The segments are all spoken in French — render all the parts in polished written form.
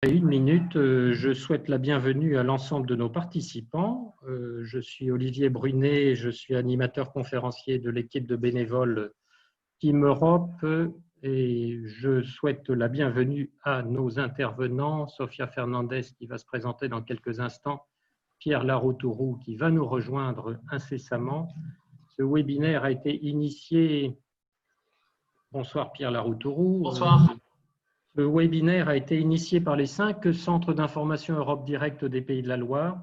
Une minute, je souhaite la bienvenue à l'ensemble de nos participants. Je suis Olivier Brunet, je suis animateur conférencier de l'équipe de bénévoles Team Europe et je souhaite la bienvenue à nos intervenants, Sofia Fernandez qui va se présenter dans quelques instants, Pierre Laroutourou qui va nous rejoindre incessamment. Ce webinaire a été initié… Bonsoir Pierre Laroutourou. Bonsoir. Le webinaire a été initié par les 5 centres d'information Europe Direct des Pays de la Loire,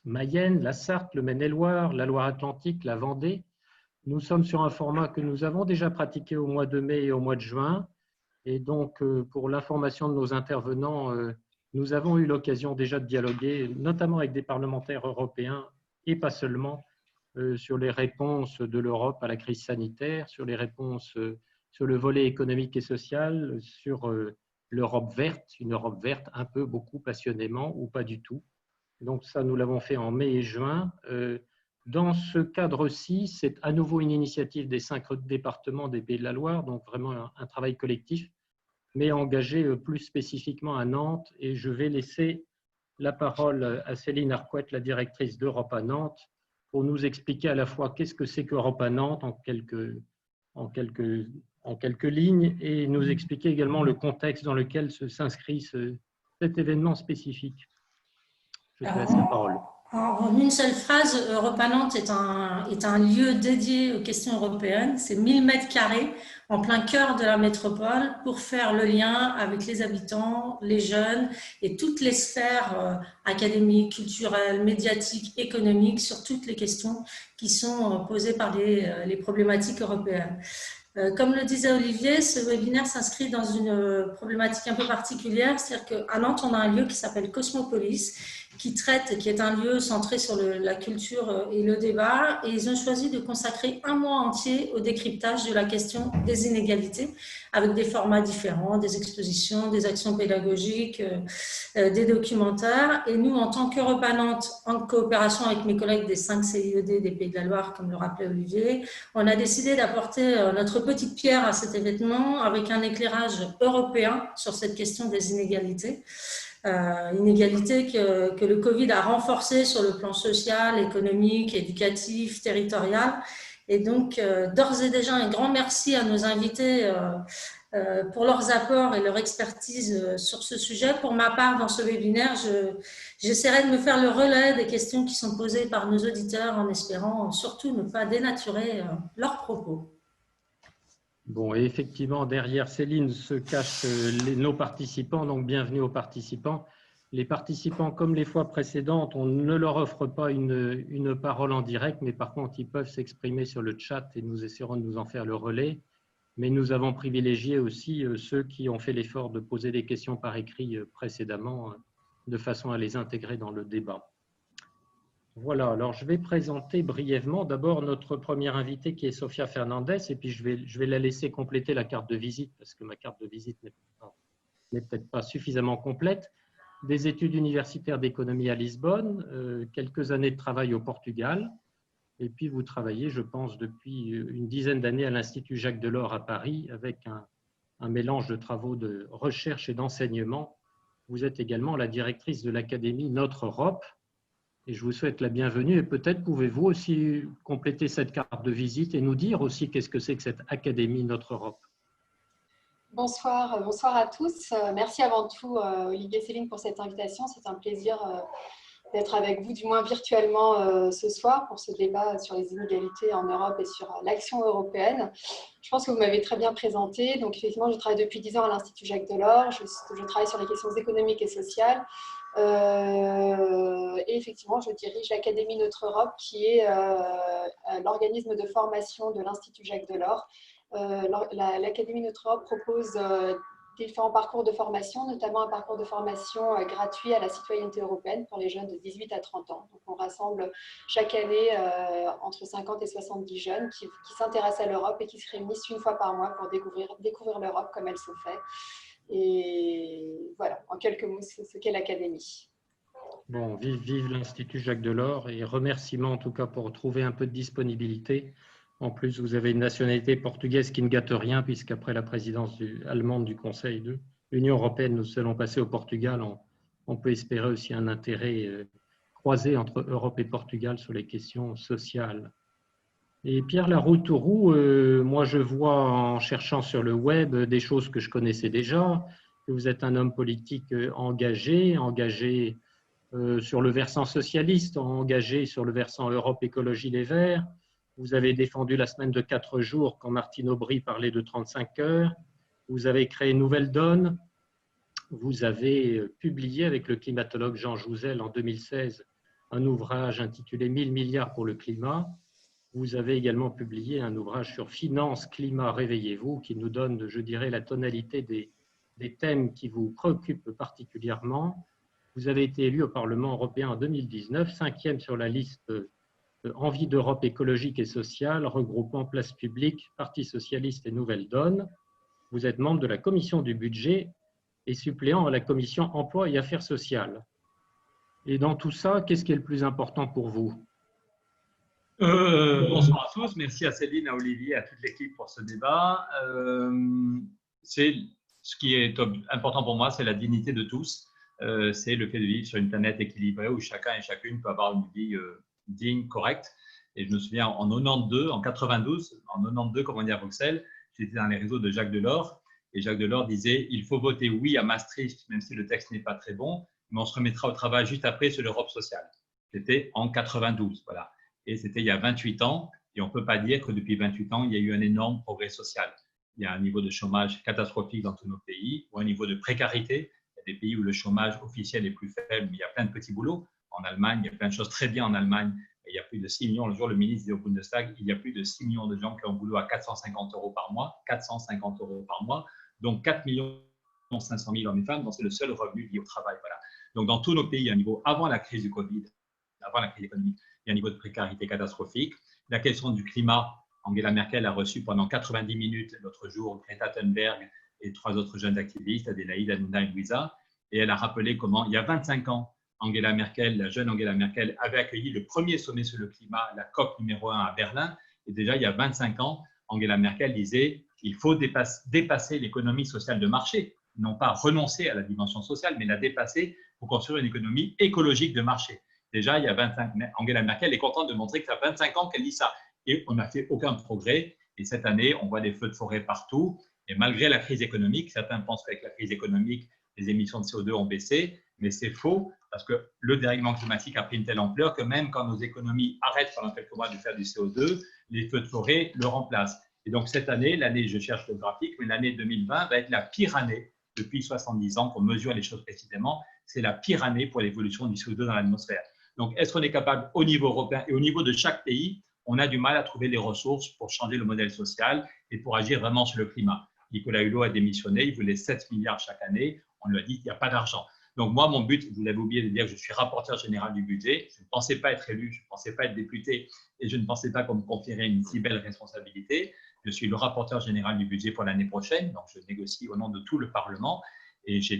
Mayenne, la Sarthe, le Maine-et-Loire, la Loire-Atlantique, la Vendée. Nous sommes sur un format que nous avons déjà pratiqué au mois de mai et au mois de juin. Et donc, pour l'information de nos intervenants, nous avons eu l'occasion déjà de dialoguer, notamment avec des parlementaires européens et pas seulement, sur les réponses de l'Europe à la crise sanitaire, sur les réponses sur le volet économique et social, sur l'Europe verte, une Europe verte un peu, beaucoup, passionnément ou pas du tout. Donc ça, nous l'avons fait en mai et juin. Dans ce cadre-ci, c'est à nouveau une initiative des 5 départements des Pays de la Loire, donc vraiment un travail collectif, mais engagé plus spécifiquement à Nantes. Et je vais laisser la parole à Céline Arquette, la directrice d'Europe à Nantes, pour nous expliquer à la fois qu'est-ce que c'est qu'Europe à Nantes en quelques lignes et nous expliquer également le contexte dans lequel s'inscrit cet événement spécifique. Je te laisse la parole. En une seule phrase, Europe à Nantes est un lieu dédié aux questions européennes. C'est 1000 mètres carrés en plein cœur de la métropole pour faire le lien avec les habitants, les jeunes et toutes les sphères académiques, culturelles, médiatiques, économiques sur toutes les questions qui sont posées par les problématiques européennes. Comme le disait Olivier, ce webinaire s'inscrit dans une problématique un peu particulière, c'est-à-dire qu'à Nantes, on a un lieu qui s'appelle Cosmopolis, qui est un lieu centré sur la culture et le débat, et ils ont choisi de consacrer un mois entier au décryptage de la question des inégalités, avec des formats différents, des expositions, des actions pédagogiques, des documentaires. Et nous, en tant qu'Europe à Nantes, en coopération avec mes collègues des 5 CIED des Pays de la Loire, comme le rappelait Olivier, on a décidé d'apporter notre petite pierre à cet événement avec un éclairage européen sur cette question des inégalités. Inégalités que le Covid a renforcées sur le plan social, économique, éducatif, territorial. Et donc, d'ores et déjà, un grand merci à nos invités pour leurs apports et leur expertise sur ce sujet. Pour ma part, dans ce webinaire, j'essaierai de me faire le relais des questions qui sont posées par nos auditeurs en espérant surtout ne pas dénaturer leurs propos. Bon, et effectivement, derrière Céline se cachent nos participants, donc bienvenue aux participants. Les participants, comme les fois précédentes, on ne leur offre pas une parole en direct, mais par contre, ils peuvent s'exprimer sur le chat et nous essaierons de nous en faire le relais. Mais nous avons privilégié aussi ceux qui ont fait l'effort de poser des questions par écrit précédemment, de façon à les intégrer dans le débat. Voilà, alors je vais présenter brièvement d'abord notre première invitée qui est Sofia Fernandez et puis je vais la laisser compléter la carte de visite parce que ma carte de visite n'est peut-être pas suffisamment complète. Des études universitaires d'économie à Lisbonne, quelques années de travail au Portugal et puis vous travaillez, je pense, depuis une dizaine d'années à l'Institut Jacques Delors à Paris avec un mélange de travaux de recherche et d'enseignement. Vous êtes également la directrice de l'Académie Notre Europe. Et je vous souhaite la bienvenue et peut-être pouvez-vous aussi compléter cette carte de visite et nous dire aussi qu'est-ce que c'est que cette Académie Notre Europe. Bonsoir, bonsoir à tous. Merci avant tout Olivier et Céline pour cette invitation. C'est un plaisir d'être avec vous, du moins virtuellement ce soir pour ce débat sur les inégalités en Europe et sur l'action européenne. Je pense que vous m'avez très bien présenté. Donc effectivement, je travaille depuis 10 ans à l'Institut Jacques Delors. Je travaille sur les questions économiques et sociales. Et effectivement, je dirige l'Académie Notre Europe, qui est l'organisme de formation de l'Institut Jacques Delors. L'Académie Notre Europe propose différents parcours de formation, notamment un parcours de formation gratuit à la citoyenneté européenne pour les jeunes de 18 à 30 ans. Donc, on rassemble chaque année entre 50 et 70 jeunes qui s'intéressent à l'Europe et qui se réunissent une fois par mois pour découvrir l'Europe comme elle se fait. Et voilà, en quelques mots, ce qu'est l'Académie. Bon, vive l'Institut Jacques Delors et remerciements en tout cas pour trouver un peu de disponibilité. En plus, vous avez une nationalité portugaise qui ne gâte rien puisqu'après la présidence allemande du Conseil, l'Union européenne, nous allons passer au Portugal, on peut espérer aussi un intérêt croisé entre Europe et Portugal sur les questions sociales. Et Pierre Laroutourou, moi je vois en cherchant sur le web des choses que je connaissais déjà, que vous êtes un homme politique engagé sur le versant socialiste, engagé sur le versant Europe Écologie Les Verts. Vous avez défendu la semaine de 4 jours quand Martine Aubry parlait de 35 heures. Vous avez créé Nouvelle Donne. Vous avez publié avec le climatologue Jean Jouzel en 2016 un ouvrage intitulé 1000 milliards pour le climat. Vous avez également publié un ouvrage sur Finance, climat, réveillez-vous, qui nous donne, je dirais, la tonalité des thèmes qui vous préoccupent particulièrement. Vous avez été élu au Parlement européen en 2019, 5e sur la liste Envie d'Europe écologique et sociale, regroupant Place publique, Parti socialiste et Nouvelle Donne. Vous êtes membre de la commission du budget et suppléant à la commission emploi et affaires sociales. Et dans tout ça, qu'est-ce qui est le plus important pour vous ? Bonsoir à tous. Merci à Céline, à Olivier, à toute l'équipe pour ce débat. Ce qui est important pour moi, c'est la dignité de tous. C'est le fait de vivre sur une planète équilibrée où chacun et chacune peut avoir une vie digne, correcte. Et je me souviens en 92, comme on dit à Bruxelles, j'étais dans les réseaux de Jacques Delors. Et Jacques Delors disait « Il faut voter oui à Maastricht, même si le texte n'est pas très bon, mais on se remettra au travail juste après sur l'Europe sociale. » C'était en 92, voilà. Et c'était il y a 28 ans. Et on ne peut pas dire que depuis 28 ans, il y a eu un énorme progrès social. Il y a un niveau de chômage catastrophique dans tous nos pays, ou un niveau de précarité. Il y a des pays où le chômage officiel est plus faible, mais il y a plein de petits boulots. En Allemagne, il y a plein de choses très bien en Allemagne. Il y a plus de 6 millions, le jour le ministre dit au Bundestag, il y a plus de 6 millions de gens qui ont un boulot à 450 € par mois, 450 € par mois, donc 4 500 000 hommes et femmes, donc c'est le seul revenu lié au travail. Voilà. Donc dans tous nos pays, il y a un niveau, avant la crise du Covid, avant la crise économique, il y a un niveau de précarité catastrophique. La question du climat, Angela Merkel a reçu pendant 90 minutes l'autre jour Greta Thunberg et 3 autres jeunes activistes, Adélaïde, Hanouna et Louisa, et elle a rappelé comment, il y a 25 ans, Angela Merkel, la jeune Angela Merkel, avait accueilli le premier sommet sur le climat, la COP numéro 1 à Berlin. Et déjà, il y a 25 ans, Angela Merkel disait qu'il faut dépasser l'économie sociale de marché, non pas renoncer à la dimension sociale, mais la dépasser pour construire une économie écologique de marché. Déjà, il y a 25 ans, Angela Merkel est contente de montrer que ça fait 25 ans qu'elle dit ça. Et on n'a fait aucun progrès. Et cette année, on voit des feux de forêt partout. Et malgré la crise économique, certains pensent qu'avec la crise économique, les émissions de CO2 ont baissé. Mais c'est faux, parce que le dérèglement climatique a pris une telle ampleur que même quand nos économies arrêtent pendant quelques mois de faire du CO2, les feux de forêt le remplacent. Et donc cette année, l'année, je cherche le graphique, mais l'année 2020 va être la pire année depuis 70 ans, qu'on mesure les choses précisément. C'est la pire année pour l'évolution du CO2 dans l'atmosphère. Donc, est-ce qu'on est capable, au niveau européen et au niveau de chaque pays, on a du mal à trouver les ressources pour changer le modèle social et pour agir vraiment sur le climat. Nicolas Hulot a démissionné, il voulait 7 milliards chaque année. On lui a dit qu'il n'y a pas d'argent. Donc, moi, mon but, vous l'avez oublié de dire que je suis rapporteur général du budget. Je ne pensais pas être élu, je ne pensais pas être député et je ne pensais pas qu'on me confierait une si belle responsabilité. Je suis le rapporteur général du budget pour l'année prochaine, donc je négocie au nom de tout le Parlement. Et j'ai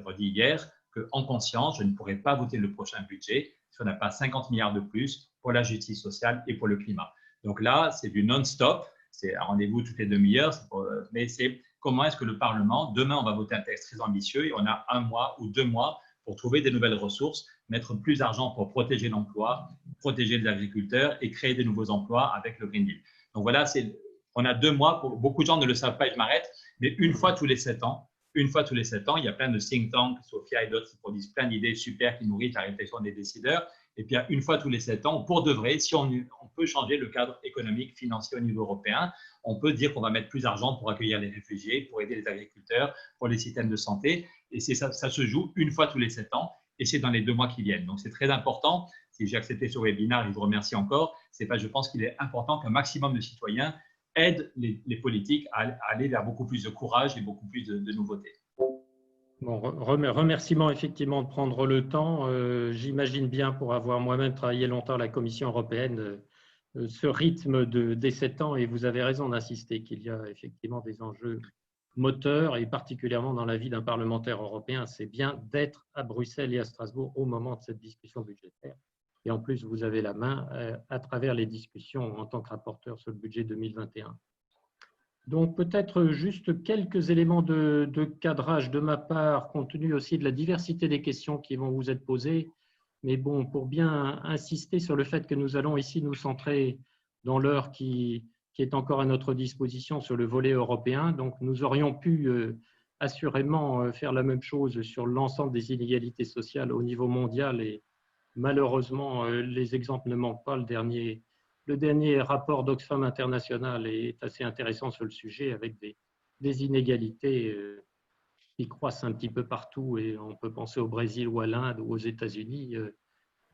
redit hier, qu'en conscience, je ne pourrai pas voter le prochain budget si on n'a pas 50 milliards de plus pour la justice sociale et pour le climat. Donc là, c'est du non-stop, c'est un rendez-vous toutes les demi-heures, mais c'est comment est-ce que le Parlement, demain, on va voter un texte très ambitieux et on a 1 mois ou 2 mois pour trouver des nouvelles ressources, mettre plus d'argent pour protéger l'emploi, protéger les agriculteurs et créer des nouveaux emplois avec le Green Deal. Donc voilà, on a 2 mois, beaucoup de gens ne le savent pas et je m'arrête, mais une fois tous les 7 ans, il y a plein de think tanks, Sophia et d'autres qui produisent plein d'idées super qui nourrissent la réflexion des décideurs. Et puis, une fois tous les 7 ans, pour de vrai, si on peut changer le cadre économique, financier au niveau européen, on peut dire qu'on va mettre plus d'argent pour accueillir les réfugiés, pour aider les agriculteurs, pour les systèmes de santé. Et ça se joue une fois tous les 7 ans et c'est dans les 2 mois qui viennent. Donc, c'est très important. Si j'ai accepté ce webinaire, je vous remercie encore. Je pense qu'il est important qu'un maximum de citoyens aide les politiques à aller vers beaucoup plus de courage et beaucoup plus de nouveautés. Bon, remerciement effectivement de prendre le temps. J'imagine bien, pour avoir moi-même travaillé longtemps à la Commission européenne, ce rythme des 7 ans, et vous avez raison d'insister qu'il y a effectivement des enjeux moteurs, et particulièrement dans la vie d'un parlementaire européen, c'est bien d'être à Bruxelles et à Strasbourg au moment de cette discussion budgétaire. Et en plus, vous avez la main à travers les discussions en tant que rapporteur sur le budget 2021. Donc peut-être juste quelques éléments de cadrage de ma part, compte tenu aussi de la diversité des questions qui vont vous être posées. Mais bon, pour bien insister sur le fait que nous allons ici nous centrer dans l'heure qui est encore à notre disposition sur le volet européen. Donc nous aurions pu assurément faire la même chose sur l'ensemble des inégalités sociales au niveau mondial et malheureusement, les exemples ne manquent pas. Le dernier rapport d'Oxfam International est assez intéressant sur le sujet avec des inégalités qui croissent un petit peu partout et on peut penser au Brésil ou à l'Inde ou aux États-Unis.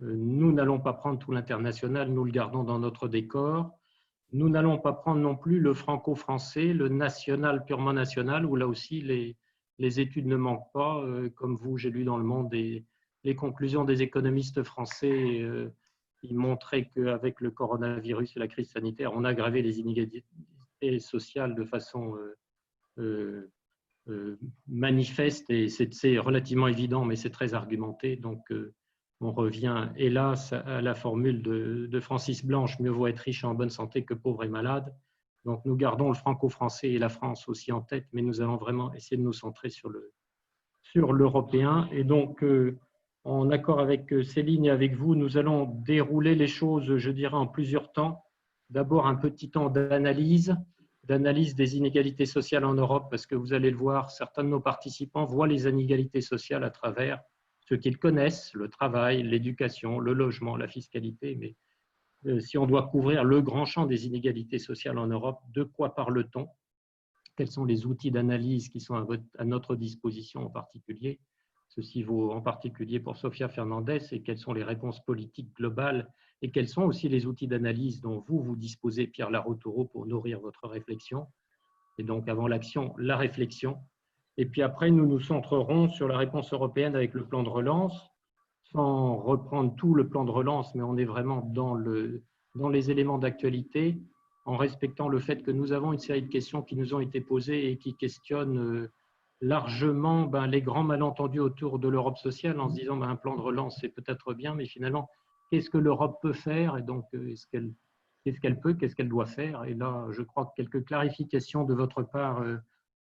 Nous n'allons pas prendre tout l'international, nous le gardons dans notre décor. Nous n'allons pas prendre non plus le franco-français, le national purement national, où là aussi les études ne manquent pas. Comme vous, j'ai lu dans Le Monde les conclusions des économistes français qui montraient qu'avec le coronavirus et la crise sanitaire, on a aggravé les inégalités sociales de façon manifeste et c'est relativement évident, mais c'est très argumenté. Donc, on revient, hélas, à la formule de Francis Blanche, mieux vaut être riche et en bonne santé que pauvre et malade. Donc, nous gardons le franco-français et la France aussi en tête, mais nous allons vraiment essayer de nous centrer sur l'européen. Et donc, en accord avec Céline et avec vous, nous allons dérouler les choses, je dirais, en plusieurs temps. D'abord, un petit temps d'analyse des inégalités sociales en Europe, parce que vous allez le voir, certains de nos participants voient les inégalités sociales à travers ce qu'ils connaissent, le travail, l'éducation, le logement, la fiscalité. Mais si on doit couvrir le grand champ des inégalités sociales en Europe, de quoi parle-t-on? Quels sont les outils d'analyse qui sont à notre disposition en particulier? Ceci vaut en particulier pour Sofia Fernandez, et quelles sont les réponses politiques globales et quels sont aussi les outils d'analyse dont vous disposez, Pierre Laroturo, pour nourrir votre réflexion. Et donc, avant l'action, la réflexion. Et puis après, nous nous centrerons sur la réponse européenne avec le plan de relance, sans reprendre tout le plan de relance, mais on est vraiment dans les éléments d'actualité, en respectant le fait que nous avons une série de questions qui nous ont été posées et qui questionnent largement les grands malentendus autour de l'Europe sociale, en se disant un plan de relance, c'est peut-être bien, mais finalement, qu'est-ce que l'Europe peut faire? Et donc, qu'est-ce qu'elle peut, qu'est-ce qu'elle doit faire? Et là, je crois que quelques clarifications de votre part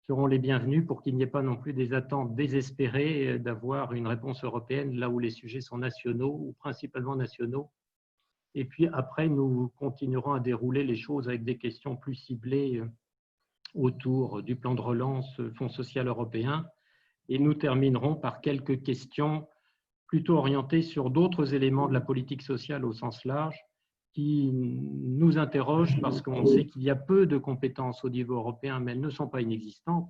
seront les bienvenues pour qu'il n'y ait pas non plus des attentes désespérées d'avoir une réponse européenne là où les sujets sont nationaux ou principalement nationaux. Et puis après, nous continuerons à dérouler les choses avec des questions plus ciblées autour du plan de relance, Fonds social européen. Et nous terminerons par quelques questions plutôt orientées sur d'autres éléments de la politique sociale au sens large qui nous interrogent parce qu'on sait qu'il y a peu de compétences au niveau européen, mais elles ne sont pas inexistantes.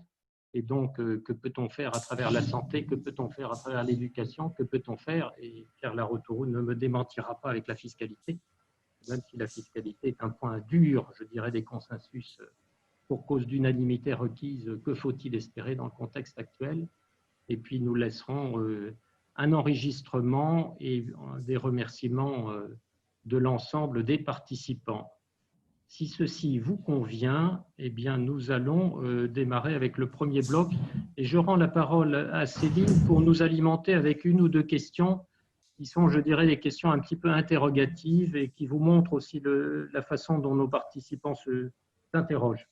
Et donc, que peut-on faire à travers la santé? Que peut-on faire à travers l'éducation? Que peut-on faire? Et Pierre Laroturo ne me démentira pas avec la fiscalité, même si la fiscalité est un point dur, je dirais, des consensus pour cause d'unanimité requise. Que faut-il espérer dans le contexte actuel? Et puis, nous laisserons un enregistrement et des remerciements de l'ensemble des participants. Si ceci vous convient, eh bien, nous allons démarrer avec le premier bloc et je rends la parole à Céline pour nous alimenter avec une ou deux questions qui sont, je dirais, des questions un petit peu interrogatives et qui vous montrent aussi la façon dont nos participants s'interrogent.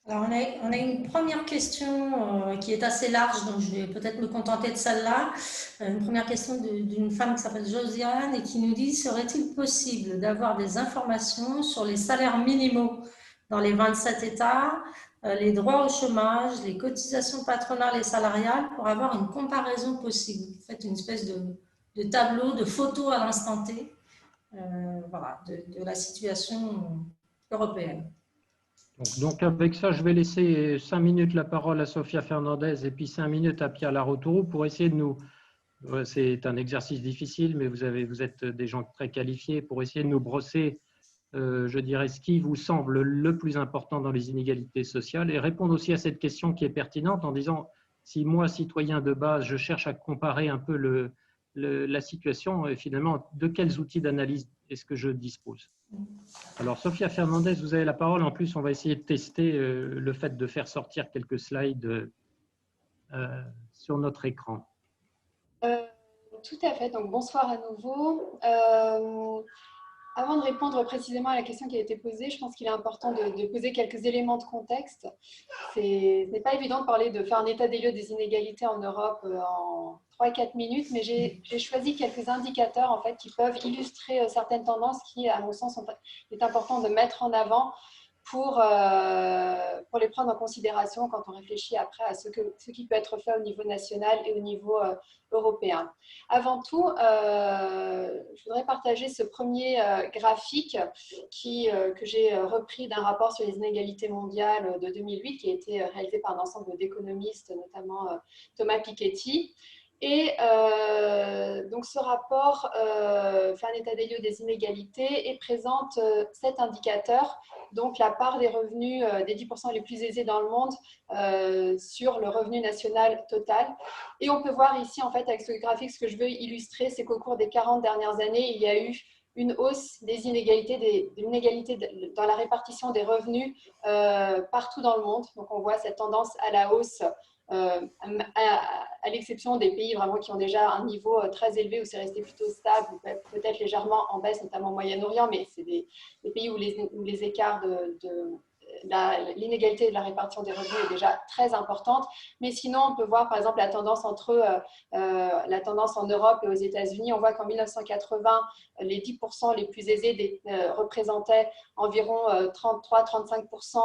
Alors, on a une première question qui est assez large, donc je vais peut-être me contenter de celle-là. Une première question d'une femme qui s'appelle Josiane et qui nous dit: serait-il possible d'avoir des informations sur les salaires minimaux dans les 27 États, les droits au chômage, les cotisations patronales et salariales pour avoir une comparaison possible? Faites une espèce de tableau, de photo à l'instant T voilà, de la situation européenne. Donc, avec ça, je vais laisser 5 minutes la parole à Sofia Fernandez et puis 5 minutes à Pierre Laroturo pour essayer de nous… C'est un exercice difficile, mais vous êtes des gens très qualifiés pour essayer de nous brosser, je dirais, ce qui vous semble le plus important dans les inégalités sociales et répondre aussi à cette question qui est pertinente en disant, si moi, citoyen de base, je cherche à comparer un peu la situation, et finalement, de quels outils d'analyse est-ce que je dispose? Alors, Sofia Fernandez, vous avez la parole. En plus, on va essayer de tester le fait de faire sortir quelques slides sur notre écran. Tout à fait. Donc, bonsoir à nouveau. Avant de répondre précisément à la question qui a été posée, je pense qu'il est important de poser quelques éléments de contexte. Ce n'est pas évident de parler de faire un état des lieux des inégalités en Europe en 3-4 minutes, mais j'ai choisi quelques indicateurs en fait, qui peuvent illustrer certaines tendances qui, à mon sens, est important de mettre en avant pour les prendre en considération quand on réfléchit après à ce qui peut être fait au niveau national et au niveau européen. Avant tout, je voudrais partager ce premier graphique que j'ai repris d'un rapport sur les inégalités mondiales de 2008 qui a été réalisé par un ensemble d'économistes, notamment Thomas Piketty. Et donc ce rapport fait un état des lieux des inégalités et présente 7 indicateurs, donc la part des revenus des 10% les plus aisés dans le monde sur le revenu national total. Et on peut voir ici, en fait, avec ce graphique, ce que je veux illustrer, c'est qu'au cours des 40 dernières années, il y a eu une hausse des inégalités, dans la répartition des revenus partout dans le monde. Donc on voit cette tendance à la hausse à l'exception des pays vraiment qui ont déjà un niveau très élevé où c'est resté plutôt stable, peut-être légèrement en baisse, notamment au Moyen-Orient, mais c'est des pays où les écarts l'inégalité de la répartition des revenus est déjà très importante. Mais sinon, on peut voir par exemple la tendance la tendance en Europe et aux États-Unis. On voit qu'en 1980, les 10% les plus aisés représentaient environ 33-35%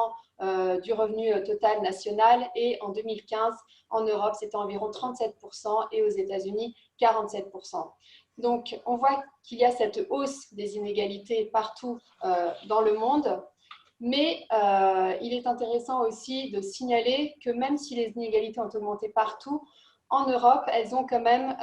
du revenu total national, et en 2015, en Europe, c'était environ 37% et aux États-Unis, 47%. Donc, on voit qu'il y a cette hausse des inégalités partout dans le monde. Mais il est intéressant aussi de signaler que même si les inégalités ont augmenté partout, en Europe, elles ont quand même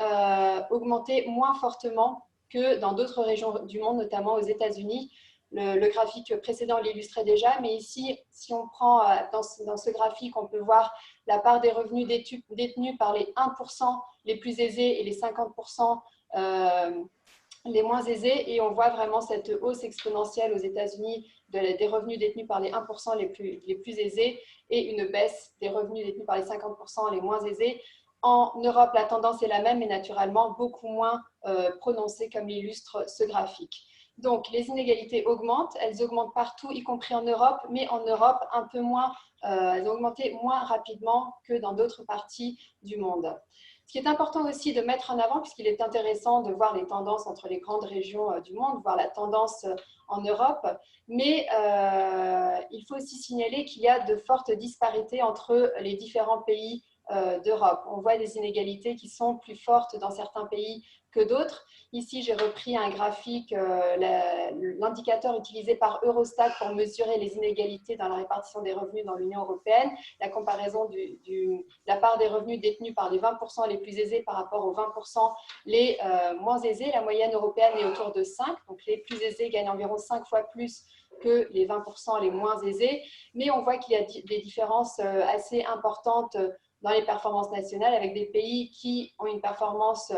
augmenté moins fortement que dans d'autres régions du monde, notamment aux États-Unis. Le graphique précédent l'illustrait déjà, mais ici, si on prend dans ce graphique, on peut voir la part des revenus détenus par les 1% les plus aisés et les 50% les moins aisés, et on voit vraiment cette hausse exponentielle aux États-Unis des revenus détenus par les 1% les plus aisés et une baisse des revenus détenus par les 50% les moins aisés. En Europe, la tendance est la même, mais naturellement beaucoup moins prononcée, comme l'illustre ce graphique. Donc, les inégalités augmentent, elles augmentent partout, y compris en Europe, mais en Europe, un peu moins, elles ont augmenté moins rapidement que dans d'autres parties du monde. Ce qui est important aussi de mettre en avant, puisqu'il est intéressant de voir les tendances entre les grandes régions du monde, voir la tendance en Europe, mais il faut aussi signaler qu'il y a de fortes disparités entre les différents pays d'Europe. On voit des inégalités qui sont plus fortes dans certains pays que d'autres. Ici, j'ai repris un graphique, l'indicateur utilisé par Eurostat pour mesurer les inégalités dans la répartition des revenus dans l'Union européenne, la comparaison de la part des revenus détenus par les 20% les plus aisés par rapport aux 20% les moins aisés. La moyenne européenne est autour de 5, donc les plus aisés gagnent environ 5 fois plus que les 20% les moins aisés, mais on voit qu'il y a des différences assez importantes dans les performances nationales, avec des pays qui ont une performance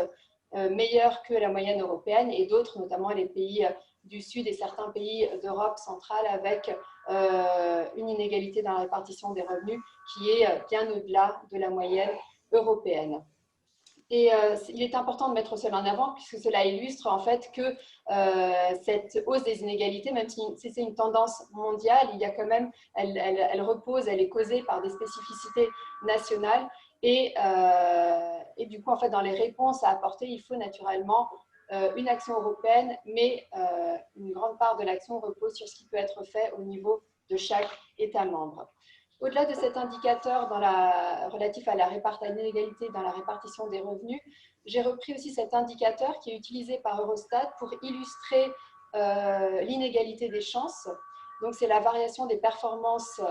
meilleure que la moyenne européenne et d'autres, notamment les pays du Sud et certains pays d'Europe centrale, avec une inégalité dans la répartition des revenus qui est bien au-delà de la moyenne européenne. Et il est important de mettre cela en avant, puisque cela illustre en fait que cette hausse des inégalités, même si c'est une tendance mondiale, il y a quand même, elle repose, elle est causée par des spécificités nationales. Et du coup, en fait, dans les réponses à apporter, il faut naturellement une action européenne, mais une grande part de l'action repose sur ce qui peut être fait au niveau de chaque État membre. Au-delà de cet indicateur relatif à l'inégalité dans la répartition des revenus, j'ai repris aussi cet indicateur qui est utilisé par Eurostat pour illustrer l'inégalité des chances. Donc, c'est la variation des performances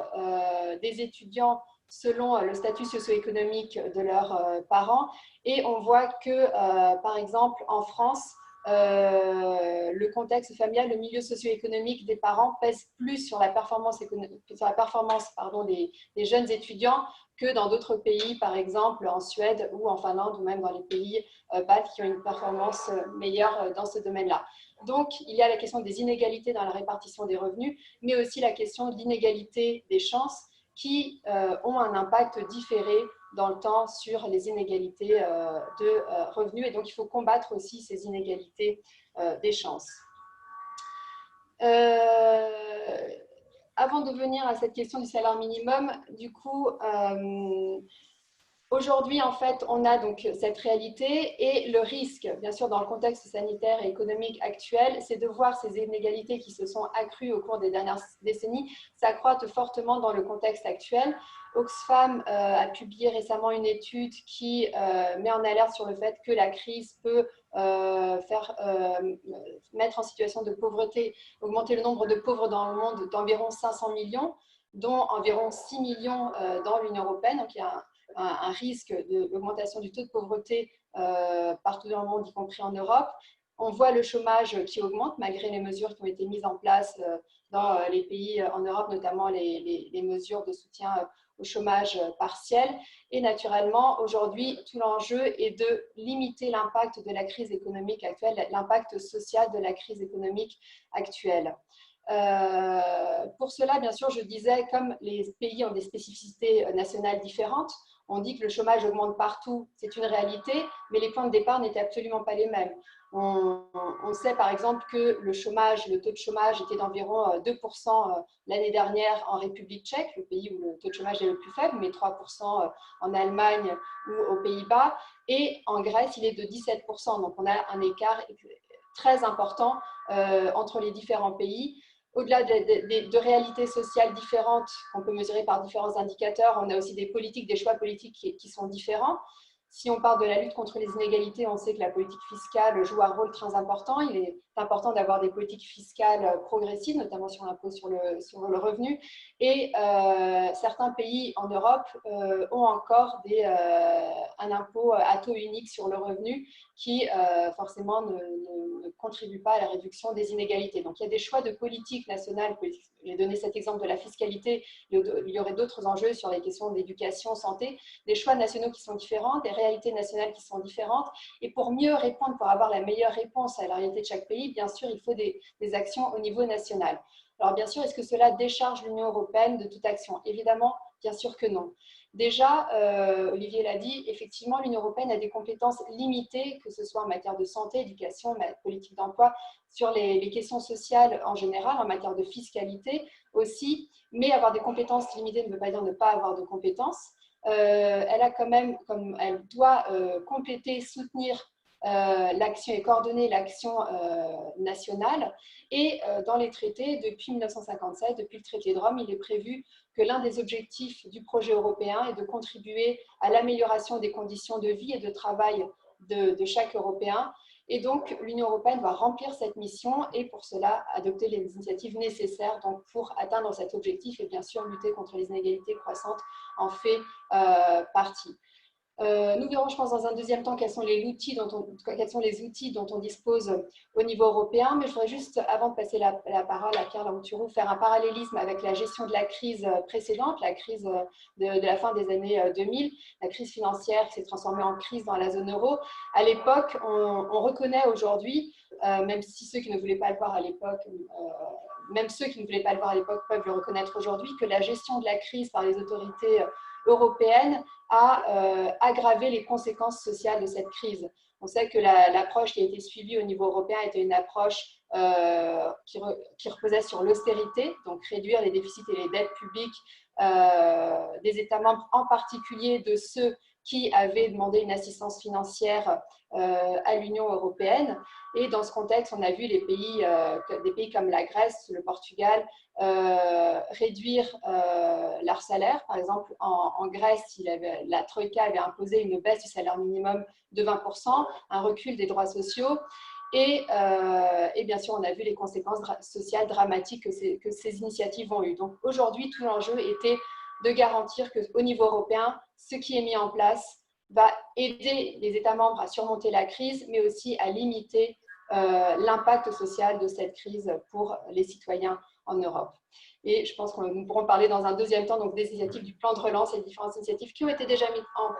des étudiants selon le statut socio-économique de leurs parents. Et on voit que, par exemple, en France, le contexte familial, le milieu socio-économique des parents pèse plus sur la performance, des jeunes étudiants que dans d'autres pays, par exemple en Suède ou en Finlande, ou même dans les pays baltes qui ont une performance meilleure dans ce domaine-là. Donc, il y a la question des inégalités dans la répartition des revenus, mais aussi la question de l'inégalité des chances qui ont un impact différé dans le temps sur les inégalités de revenus. Et donc, il faut combattre aussi ces inégalités des chances. Avant de venir à cette question du salaire minimum, du coup, aujourd'hui, en fait, on a donc cette réalité et le risque, bien sûr, dans le contexte sanitaire et économique actuel, c'est de voir ces inégalités qui se sont accrues au cours des dernières décennies s'accroître fortement dans le contexte actuel. Oxfam a publié récemment une étude qui met en alerte sur le fait que la crise peut mettre en situation de pauvreté, augmenter le nombre de pauvres dans le monde d'environ 500 millions, dont environ 6 millions dans l'Union européenne. Donc, il y a un risque d'augmentation du taux de pauvreté partout dans le monde, y compris en Europe. On voit le chômage qui augmente malgré les mesures qui ont été mises en place dans les pays en Europe, notamment les mesures de soutien au chômage partiel. Et naturellement, aujourd'hui, tout l'enjeu est de limiter l'impact de la crise économique actuelle, l'impact social de la crise économique actuelle. Pour cela, bien sûr, je disais, comme les pays ont des spécificités nationales différentes, on dit que le chômage augmente partout, c'est une réalité, mais les points de départ n'étaient absolument pas les mêmes. On sait par exemple que le taux de chômage était d'environ 2% l'année dernière en République tchèque, le pays où le taux de chômage est le plus faible, mais 3% en Allemagne ou aux Pays-Bas, et en Grèce, il est de 17%. Donc on a un écart très important entre les différents pays. Au-delà de réalités sociales différentes qu'on peut mesurer par différents indicateurs, on a aussi des politiques, des choix politiques qui sont différents. Si on parle de la lutte contre les inégalités, on sait que la politique fiscale joue un rôle très important. Il est important d'avoir des politiques fiscales progressives, notamment sur l'impôt sur le revenu. Et certains pays en Europe ont encore un impôt à taux unique sur le revenu qui forcément ne contribue pas à la réduction des inégalités. Donc il y a des choix de politique nationale. J'ai donné cet exemple de la fiscalité. Il y aurait d'autres enjeux sur les questions d'éducation, santé, des choix nationaux qui sont différents, des réalités nationales qui sont différentes. Et pour mieux répondre, pour avoir la meilleure réponse à la réalité de chaque pays, bien sûr, il faut des actions au niveau national. Alors bien sûr, est-ce que cela décharge l'Union européenne de toute action? Évidemment, bien sûr que non. Déjà, Olivier l'a dit, effectivement, l'Union européenne a des compétences limitées, que ce soit en matière de santé, éducation, politique d'emploi, sur les questions sociales en général, en matière de fiscalité aussi, mais avoir des compétences limitées ne veut pas dire ne pas avoir de compétences. Elle a quand même, comme elle doit compléter, soutenir l'action et coordonner l'action nationale. Et dans les traités, depuis 1957, depuis le traité de Rome, il est prévu que l'un des objectifs du projet européen est de contribuer à l'amélioration des conditions de vie et de travail de chaque Européen. Et donc, l'Union européenne doit remplir cette mission et pour cela, adopter les initiatives nécessaires donc, pour atteindre cet objectif et bien sûr lutter contre les inégalités croissantes en fait partie. Nous verrons, je pense, dans un deuxième temps quels sont les outils dont on dispose au niveau européen. Mais je voudrais juste, avant de passer la parole à Pierre Larouturou, faire un parallélisme avec la gestion de la crise précédente, la crise de la fin des années 2000, la crise financière qui s'est transformée en crise dans la zone euro. À l'époque, on reconnaît aujourd'hui, même si ceux qui ne voulaient pas le voir à l'époque, peuvent le reconnaître aujourd'hui, que la gestion de la crise par les autorités européenne a aggravé les conséquences sociales de cette crise. On sait que l'approche qui a été suivie au niveau européen était une approche qui reposait sur l'austérité, donc réduire les déficits et les dettes publiques des États membres, en particulier de ceux qui avaient demandé une assistance financière à l'Union européenne. Et dans ce contexte, on a vu des pays comme la Grèce, le Portugal, réduire leur salaire. Par exemple, en Grèce, la Troïka avait imposé une baisse du salaire minimum de 20%, un recul des droits sociaux. Et bien sûr, on a vu les conséquences sociales dramatiques que ces initiatives ont eues. Donc aujourd'hui, tout l'enjeu était de garantir qu'au niveau européen, ce qui est mis en place va aider les États membres à surmonter la crise, mais aussi à limiter l'impact social de cette crise pour les citoyens en Europe. Et je pense que nous pourrons parler dans un deuxième temps donc, des initiatives du plan de relance et des différentes initiatives qui ont été déjà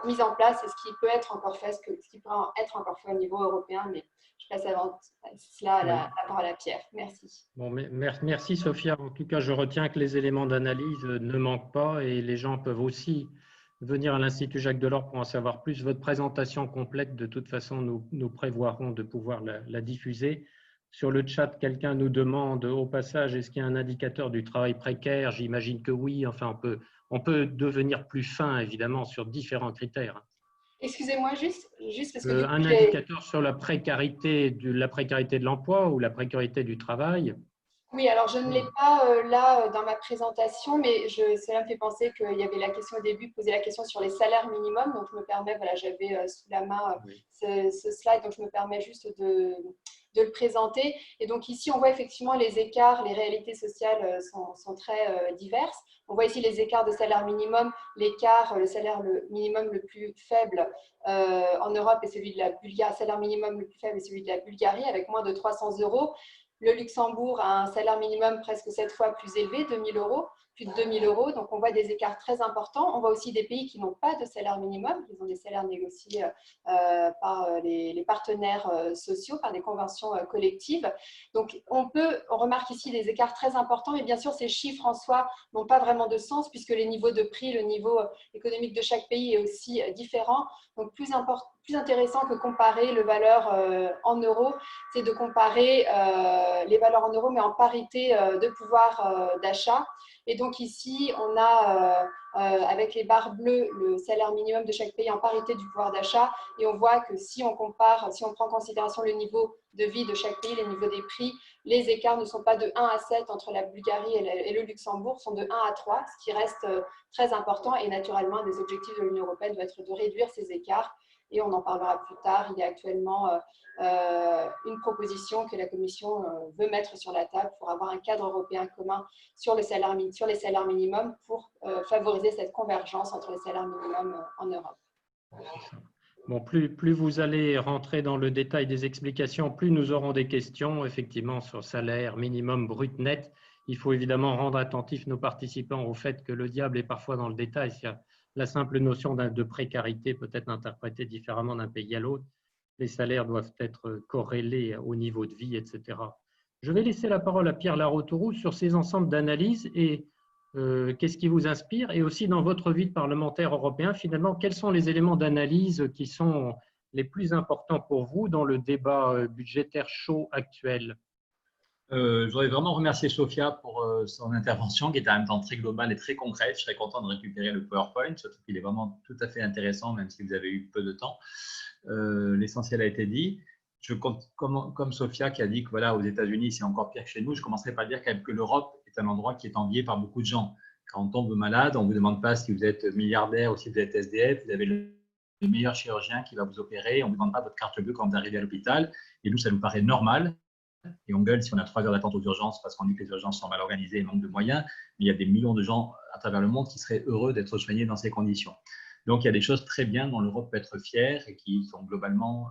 mises en place et ce qui peut être encore fait, ce qui peut être encore fait au niveau européen. Mais je passe avant cela la parole à Pierre. Merci. Bon, merci Sophia. En tout cas, je retiens que les éléments d'analyse ne manquent pas et les gens peuvent aussi venir à l'Institut Jacques Delors pour en savoir plus. Votre présentation complète, de toute façon, nous prévoirons de pouvoir la diffuser Sur le chat, quelqu'un nous demande au passage, est-ce qu'il y a un indicateur du travail précaire? J'imagine que oui. Enfin, on peut devenir plus fin, évidemment, sur différents critères. Excusez-moi juste parce que du coup, Un indicateur sur la précarité de l'emploi ou la précarité du travail. Oui, alors je ne l'ai pas là dans ma présentation, mais cela me fait penser qu'il y avait la question au début, poser la question sur les salaires minimums. Donc je me permets, voilà, j'avais sous la main ce slide, donc je me permets juste de le présenter. Et donc ici, on voit effectivement les écarts, les réalités sociales sont très diverses. On voit ici les écarts de salaire minimum, le salaire minimum le plus faible en Europe est celui de la Bulgarie, salaire minimum le plus faible est celui de la Bulgarie avec moins de 300 €. Le Luxembourg a un salaire minimum presque 7 fois plus élevé, 2000 €, plus de 2000 €. Donc, on voit des écarts très importants. On voit aussi des pays qui n'ont pas de salaire minimum. Ils ont des salaires négociés par les partenaires sociaux, par des conventions collectives. Donc, on remarque ici des écarts très importants. Et bien sûr, ces chiffres en soi n'ont pas vraiment de sens puisque les niveaux de prix, le niveau économique de chaque pays est aussi différent. Donc, plus intéressant que comparer les valeurs en euros, c'est de comparer les valeurs en euros, mais en parité de pouvoir d'achat. Et donc ici, on a avec les barres bleues le salaire minimum de chaque pays en parité du pouvoir d'achat. Et on voit que si on compare, si on prend en considération le niveau de vie de chaque pays, les niveaux des prix, les écarts ne sont pas de 1 à 7 entre la Bulgarie et le Luxembourg, sont de 1 à 3, ce qui reste très important. Et naturellement, un des objectifs de l'Union européenne doit être de réduire ces écarts. Et on en parlera plus tard. Il y a actuellement une proposition que la Commission veut mettre sur la table pour avoir un cadre européen commun sur les salaires minimums pour favoriser cette convergence entre les salaires minimums en Europe. Bon, plus vous allez rentrer dans le détail des explications, plus nous aurons des questions, effectivement, sur salaire minimum brut net. Il faut évidemment rendre attentifs nos participants au fait que le diable est parfois dans le détail. La simple notion de précarité peut être interprétée différemment d'un pays à l'autre. Les salaires doivent être corrélés au niveau de vie, etc. Je vais laisser la parole à Pierre Larotouroux sur ces ensembles d'analyses et qu'est-ce qui vous inspire et aussi dans votre vie de parlementaire européen, finalement, quels sont les éléments d'analyse qui sont les plus importants pour vous dans le débat budgétaire chaud actuel? Je voudrais vraiment remercier Sophia pour son intervention qui est en même temps très globale et très concrète. Je serais content de récupérer le PowerPoint, surtout qu'il est vraiment tout à fait intéressant, même si vous avez eu peu de temps. L'essentiel a été dit. Comme Sophia qui a dit que voilà, aux États-Unis, c'est encore pire que chez nous, je commencerai par dire que l'Europe est un endroit qui est envié par beaucoup de gens. Quand on tombe malade, on ne vous demande pas si vous êtes milliardaire ou si vous êtes SDF, vous avez le meilleur chirurgien qui va vous opérer, on ne vous demande pas votre carte bleue quand vous arrivez à l'hôpital. Et nous, ça nous paraît normal. Et on gueule si on a 3 heures d'attente aux urgences parce qu'on dit que les urgences sont mal organisées et manquent de moyens. Mais il y a des millions de gens à travers le monde qui seraient heureux d'être soignés dans ces conditions. Donc, il y a des choses très bien dont l'Europe peut être fière et qui sont globalement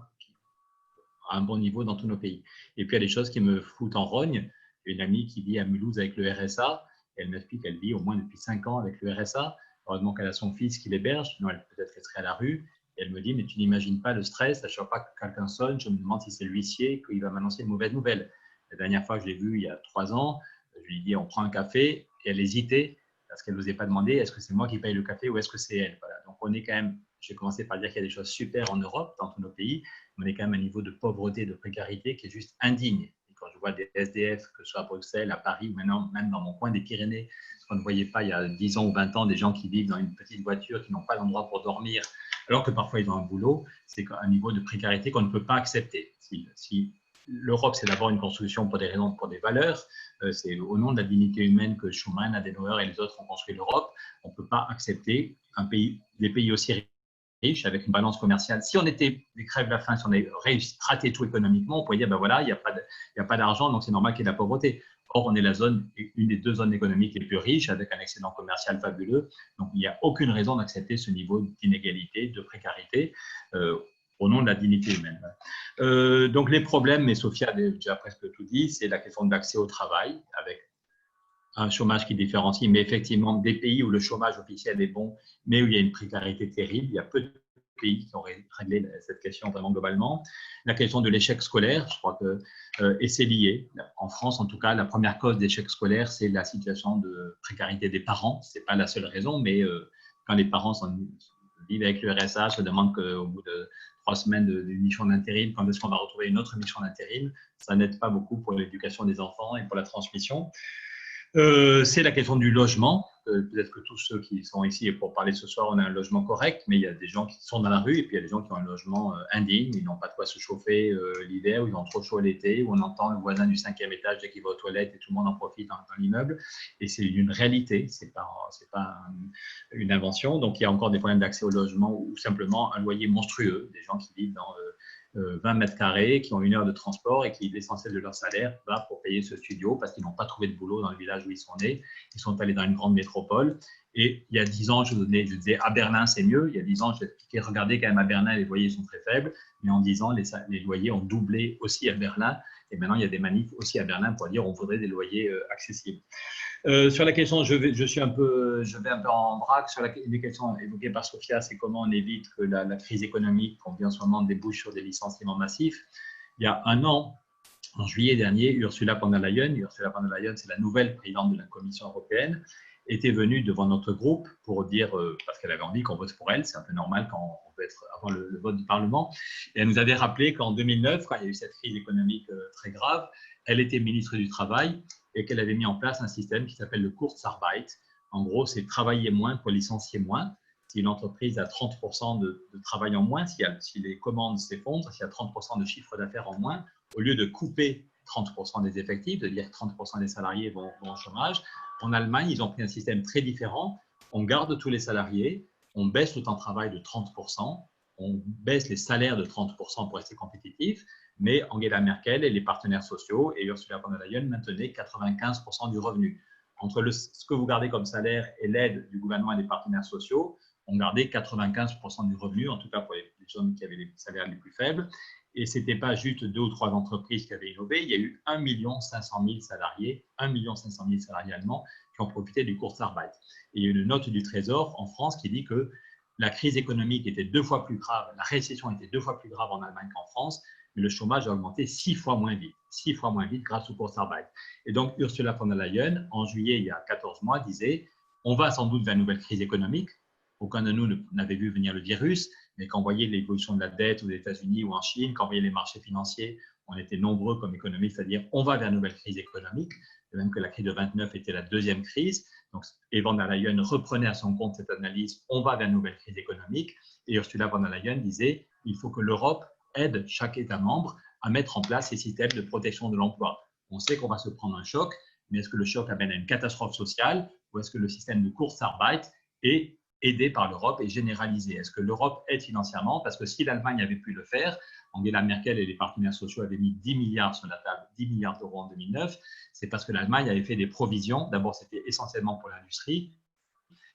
à un bon niveau dans tous nos pays. Et puis, il y a des choses qui me foutent en rogne. Une amie qui vit à Mulhouse avec le RSA, elle m'explique qu'elle vit au moins depuis 5 ans avec le RSA. Heureusement qu'elle a son fils qui l'héberge, sinon peut-être qu'elle serait à la rue. Et elle me dit, mais tu n'imagines pas le stress, à chaque fois que quelqu'un sonne, je me demande si c'est l'huissier, qu'il va m'annoncer une mauvaise nouvelle. La dernière fois que je l'ai vue, il y a 3 ans, je lui ai dit, on prend un café, et elle hésitait, parce qu'elle n'osait pas demander, est-ce que c'est moi qui paye le café ou est-ce que c'est elle? Voilà. Donc, on est quand même, j'ai commencé par dire qu'il y a des choses super en Europe, dans tous nos pays, mais on est quand même à un niveau de pauvreté, de précarité qui est juste indigne. Et quand je vois des SDF, que ce soit à Bruxelles, à Paris, ou maintenant, même dans mon coin des Pyrénées, on ne voyait pas il y a 10 ans ou 20 ans des gens qui vivent dans une petite voiture, qui n'ont pas d'endroit pour dormir, alors que parfois ils ont un boulot, c'est un niveau de précarité qu'on ne peut pas accepter. Si l'Europe, c'est d'abord une construction pour des raisons, pour des valeurs, c'est au nom de la dignité humaine que Schuman, Adenauer et les autres ont construit l'Europe, on ne peut pas accepter des pays aussi riches avec une balance commerciale. Si on était des crèves de la faim, si on avait raté tout économiquement, on pourrait dire, ben voilà, il n'y a pas d'argent, donc c'est normal qu'il y ait de la pauvreté. Or, on est une des 2 zones économiques les plus riches, avec un excédent commercial fabuleux. Donc, il n'y a aucune raison d'accepter ce niveau d'inégalité, de précarité, au nom de la dignité humaine. Donc, les problèmes, mais Sophia a déjà presque tout dit, c'est la question de l'accès au travail, avec un chômage qui différencie, mais effectivement, des pays où le chômage officiel est bon, mais où il y a une précarité terrible. Il y a peu de pays qui ont réglé cette question vraiment globalement. La question de l'échec scolaire, je crois que et c'est lié. En France, en tout cas, la première cause d'échec scolaire, c'est la situation de précarité des parents. Ce n'est pas la seule raison, mais quand les parents vivent avec le RSA, se demandent qu'au bout de 3 semaines d'une mission d'intérim, quand est-ce qu'on va retrouver une autre mission d'intérim, ça n'aide pas beaucoup pour l'éducation des enfants et pour la transmission. C'est la question du logement. Peut-être que tous ceux qui sont ici pour parler ce soir, on a un logement correct, mais il y a des gens qui sont dans la rue et puis il y a des gens qui ont un logement indigne. Ils n'ont pas de quoi se chauffer l'hiver, ou ils ont trop chaud l'été, ou on entend le voisin du 5e étage dès qu'il va aux toilettes et tout le monde en profite dans l'immeuble. Et c'est une réalité, c'est pas une invention. Donc il y a encore des problèmes d'accès au logement ou simplement un loyer monstrueux. Des gens qui vivent dans 20 mètres carrés, qui ont 1 heure de transport et qui, l'essentiel de leur salaire, va pour payer ce studio parce qu'ils n'ont pas trouvé de boulot dans le village où ils sont nés. Ils sont allés dans une grande métropole. Et il y a 10 ans, je disais à Berlin, c'est mieux. Il y a 10 ans, je disais, regardez quand même à Berlin, les loyers sont très faibles. Mais en 10 ans, les loyers ont doublé aussi à Berlin. Et maintenant, il y a des manifs aussi à Berlin pour dire on voudrait des loyers accessibles. Sur la question, je vais un peu en vrac sur les questions évoquées par Sophia, c'est comment on évite que la crise économique qu'on vit en ce moment débouche sur des licenciements massifs. Il y a 1 an, en juillet dernier, Ursula von der Leyen, c'est la nouvelle présidente de la Commission européenne, était venue devant notre groupe pour dire, parce qu'elle avait envie qu'on vote pour elle, c'est un peu normal quand on veut être avant le vote du Parlement, et elle nous avait rappelé qu'en 2009, quand il y a eu cette crise économique très grave, elle était ministre du Travail et qu'elle avait mis en place un système qui s'appelle le Kurzarbeit. En gros, c'est travailler moins pour licencier moins. Si une entreprise a 30% de travail en moins, si les commandes s'effondrent, s'il y a 30% de chiffre d'affaires en moins, au lieu de couper 30% des effectifs, de dire que 30% des salariés vont au chômage, en Allemagne, ils ont pris un système très différent. On garde tous les salariés, on baisse le temps de travail de 30%, on baisse les salaires de 30% pour rester compétitif, mais Angela Merkel et les partenaires sociaux et Ursula von der Leyen maintenaient 95% du revenu. Entre ce que vous gardez comme salaire et l'aide du gouvernement et des partenaires sociaux, on gardait 95% du revenu, en tout cas pour les gens qui avaient les salaires les plus faibles. Et ce n'était pas juste 2 ou 3 entreprises qui avaient innové, il y a eu 1 500 000 salariés, 1 500 000 salariés allemands qui ont profité du Kurzarbeit. Et il y a une note du Trésor en France qui dit que la crise économique était 2 fois plus grave, la récession était 2 fois plus grave en Allemagne qu'en France, mais le chômage a augmenté 6 fois moins vite grâce au Kurzarbeit. Et donc Ursula von der Leyen, en juillet, il y a 14 mois, disait « On va sans doute vers une nouvelle crise économique ». Aucun de nous n'avait vu venir le virus, mais quand on voyait l'évolution de la dette aux États-Unis ou en Chine, quand on voyait les marchés financiers, on était nombreux comme économistes à dire on va vers une nouvelle crise économique, et même que la crise de 29 était la 2e crise. Donc, et von der Leyen reprenait à son compte cette analyse, on va vers une nouvelle crise économique. Et Ursula von der Leyen disait il faut que l'Europe aide chaque État membre à mettre en place ces systèmes de protection de l'emploi. On sait qu'on va se prendre un choc, mais est-ce que le choc amène à une catastrophe sociale ou est-ce que le système de Kurzarbeit est aidé par l'Europe et généralisé? Est-ce que l'Europe aide financièrement? Parce que si l'Allemagne avait pu le faire, Angela Merkel et les partenaires sociaux avaient mis 10 milliards sur la table, 10 milliards d'euros en 2009, c'est parce que l'Allemagne avait fait des provisions. D'abord, c'était essentiellement pour l'industrie.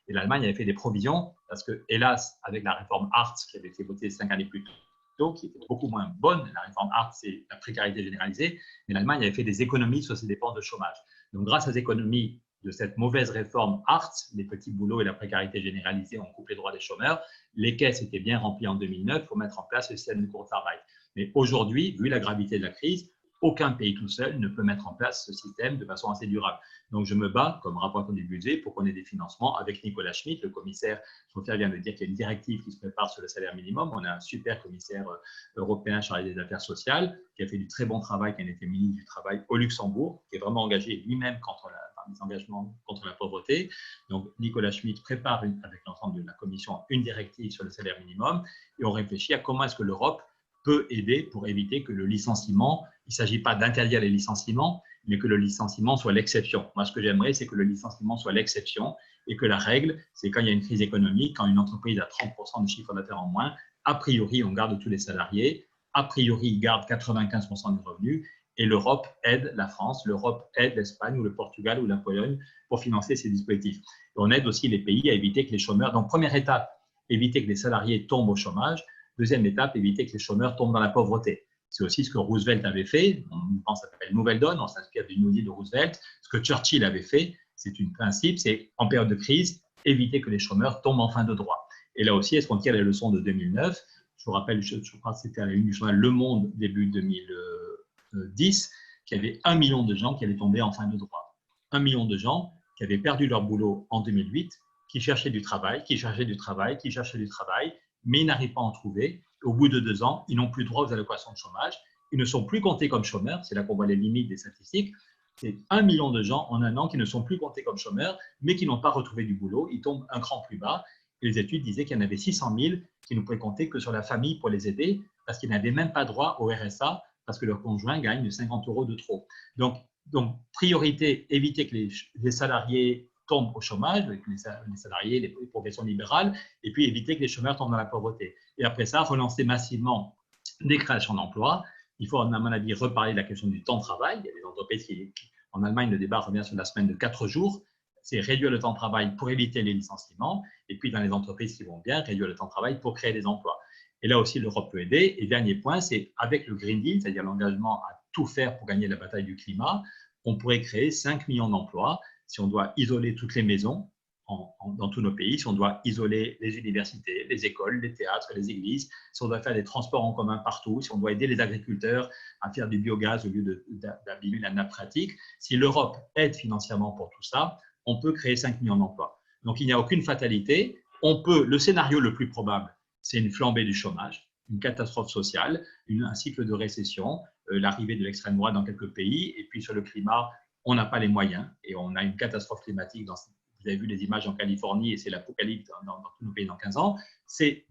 Et l'Allemagne avait fait des provisions parce que, hélas, avec la réforme Hartz qui avait été votée 5 années plus tôt, qui était beaucoup moins bonne, la réforme Hartz, c'est la précarité généralisée, mais l'Allemagne avait fait des économies sur ses dépenses de chômage. Donc, grâce à ces économies de cette mauvaise réforme Hartz, les petits boulots et la précarité généralisée ont coupé les droits des chômeurs, les caisses étaient bien remplies en 2009 pour mettre en place le système de Kurzarbeit. Mais aujourd'hui, vu la gravité de la crise, aucun pays tout seul ne peut mettre en place ce système de façon assez durable. Donc, je me bats comme rapporteur du budget pour qu'on ait des financements avec Nicolas Schmit, le commissaire. Sophia vient de dire qu'il y a une directive qui se prépare sur le salaire minimum. On a un super commissaire européen chargé des affaires sociales qui a fait du très bon travail, qui a été ministre du Travail au Luxembourg, qui est vraiment engagé lui-même contre les engagements contre la pauvreté. Donc, Nicolas Schmit prépare avec l'ensemble de la commission une directive sur le salaire minimum et on réfléchit à comment est-ce que l'Europe peut aider pour éviter que le licenciement, il ne s'agit pas d'interdire les licenciements, mais que le licenciement soit l'exception. Moi, ce que j'aimerais, c'est que le licenciement soit l'exception et que la règle, c'est quand il y a une crise économique, quand une entreprise a 30% de chiffre d'affaires en moins, a priori, on garde tous les salariés, a priori, ils gardent 95% du revenu et l'Europe aide la France, l'Europe aide l'Espagne ou le Portugal ou la Pologne pour financer ces dispositifs. Et on aide aussi les pays à éviter que les chômeurs, donc première étape, éviter que les salariés tombent au chômage. Deuxième étape, éviter que les chômeurs tombent dans la pauvreté. C'est aussi ce que Roosevelt avait fait. On pense que ça s'appelle Nouvelle Donne, on s'inspire du New Deal de Roosevelt. Ce que Churchill avait fait, c'est un principe, c'est en période de crise, éviter que les chômeurs tombent en fin de droit. Et là aussi, est-ce qu'on tire les leçons de 2009? Je vous rappelle, je crois que c'était à la une du journal Le Monde, début 2010, qu'il y avait 1 million de gens qui allaient tomber en fin de droit. 1 million de gens qui avaient perdu leur boulot en 2008, qui cherchaient du travail, mais ils n'arrivent pas à en trouver. au bout de 2 ans, ils n'ont plus droit aux allocations de chômage. Ils ne sont plus comptés comme chômeurs. C'est là qu'on voit les limites des statistiques. C'est 1 million de gens en un an qui ne sont plus comptés comme chômeurs, mais qui n'ont pas retrouvé du boulot. Ils tombent un cran plus bas. Et les études disaient qu'il y en avait 600 000 qui ne pouvaient compter que sur la famille pour les aider, parce qu'ils n'avaient même pas droit au RSA, parce que leur conjoint gagne 50 € de trop. Donc priorité, éviter que les salariés tombent au chômage, les salariés, les professions libérales, et puis éviter que les chômeurs tombent dans la pauvreté. Et après ça, relancer massivement des créations d'emplois. Il faut, à mon avis, reparler de la question du temps de travail. Il y a des entreprises en Allemagne, le débat revient sur la semaine de 4 jours. C'est réduire le temps de travail pour éviter les licenciements. Et puis, dans les entreprises qui vont bien, réduire le temps de travail pour créer des emplois. Et là aussi, l'Europe peut aider. Et dernier point, c'est avec le Green Deal, c'est-à-dire l'engagement à tout faire pour gagner la bataille du climat, on pourrait créer 5 millions d'emplois si on doit isoler toutes les maisons dans tous nos pays, si on doit isoler les universités, les écoles, les théâtres, les églises, si on doit faire des transports en commun partout, si on doit aider les agriculteurs à faire du biogaz au lieu d'abîmer la nappe phréatique. Si l'Europe aide financièrement pour tout ça, on peut créer 5 millions d'emplois. Donc, il n'y a aucune fatalité. Le scénario le plus probable, c'est une flambée du chômage, une catastrophe sociale, un cycle de récession, l'arrivée de l'extrême droite dans quelques pays. Et puis, sur le climat, on n'a pas les moyens et on a une catastrophe climatique. Vous avez vu les images en Californie et c'est l'apocalypse dans tous nos pays dans 15 ans.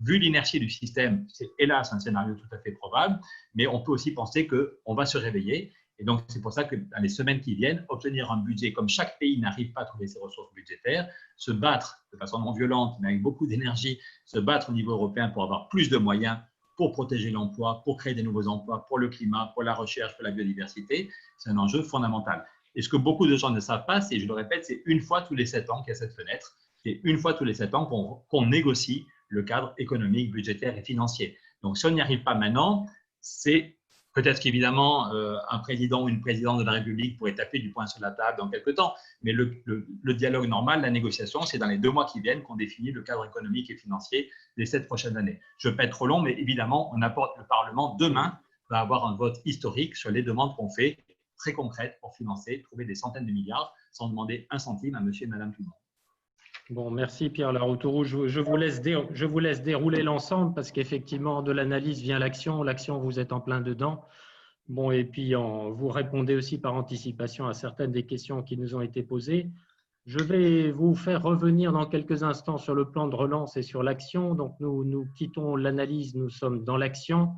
Vu l'inertie du système, c'est hélas un scénario tout à fait probable, mais on peut aussi penser qu'on va se réveiller. Et donc, c'est pour ça que dans les semaines qui viennent, obtenir un budget, comme chaque pays n'arrive pas à trouver ses ressources budgétaires, se battre de façon non violente, mais avec beaucoup d'énergie, se battre au niveau européen pour avoir plus de moyens pour protéger l'emploi, pour créer des nouveaux emplois, pour le climat, pour la recherche, pour la biodiversité, c'est un enjeu fondamental. Et ce que beaucoup de gens ne savent pas, c'est, je le répète, c'est une fois tous les 7 ans qu'il y a cette fenêtre. C'est une fois tous les 7 ans qu'on négocie le cadre économique, budgétaire et financier. Donc, si on n'y arrive pas maintenant, c'est peut-être qu'évidemment, un président ou une présidente de la République pourrait taper du poing sur la table dans quelques temps. Mais le dialogue normal, la négociation, c'est dans les 2 mois qui viennent qu'on définit le cadre économique et financier des 7 prochaines années. Je ne veux pas être trop long, mais évidemment, on apporte le Parlement demain va avoir un vote historique sur les demandes qu'on fait, très concrètes, pour financer, trouver des centaines de milliards sans demander un centime à monsieur et madame tout le monde. Bon, merci Pierre Larrouturou. Je vous laisse dérouler l'ensemble parce qu'effectivement, de l'analyse vient l'action. L'action, vous êtes en plein dedans. Bon, et puis vous répondez aussi par anticipation à certaines des questions qui nous ont été posées. Je vais vous faire revenir dans quelques instants sur le plan de relance et sur l'action. Donc, nous quittons l'analyse, nous sommes dans l'action.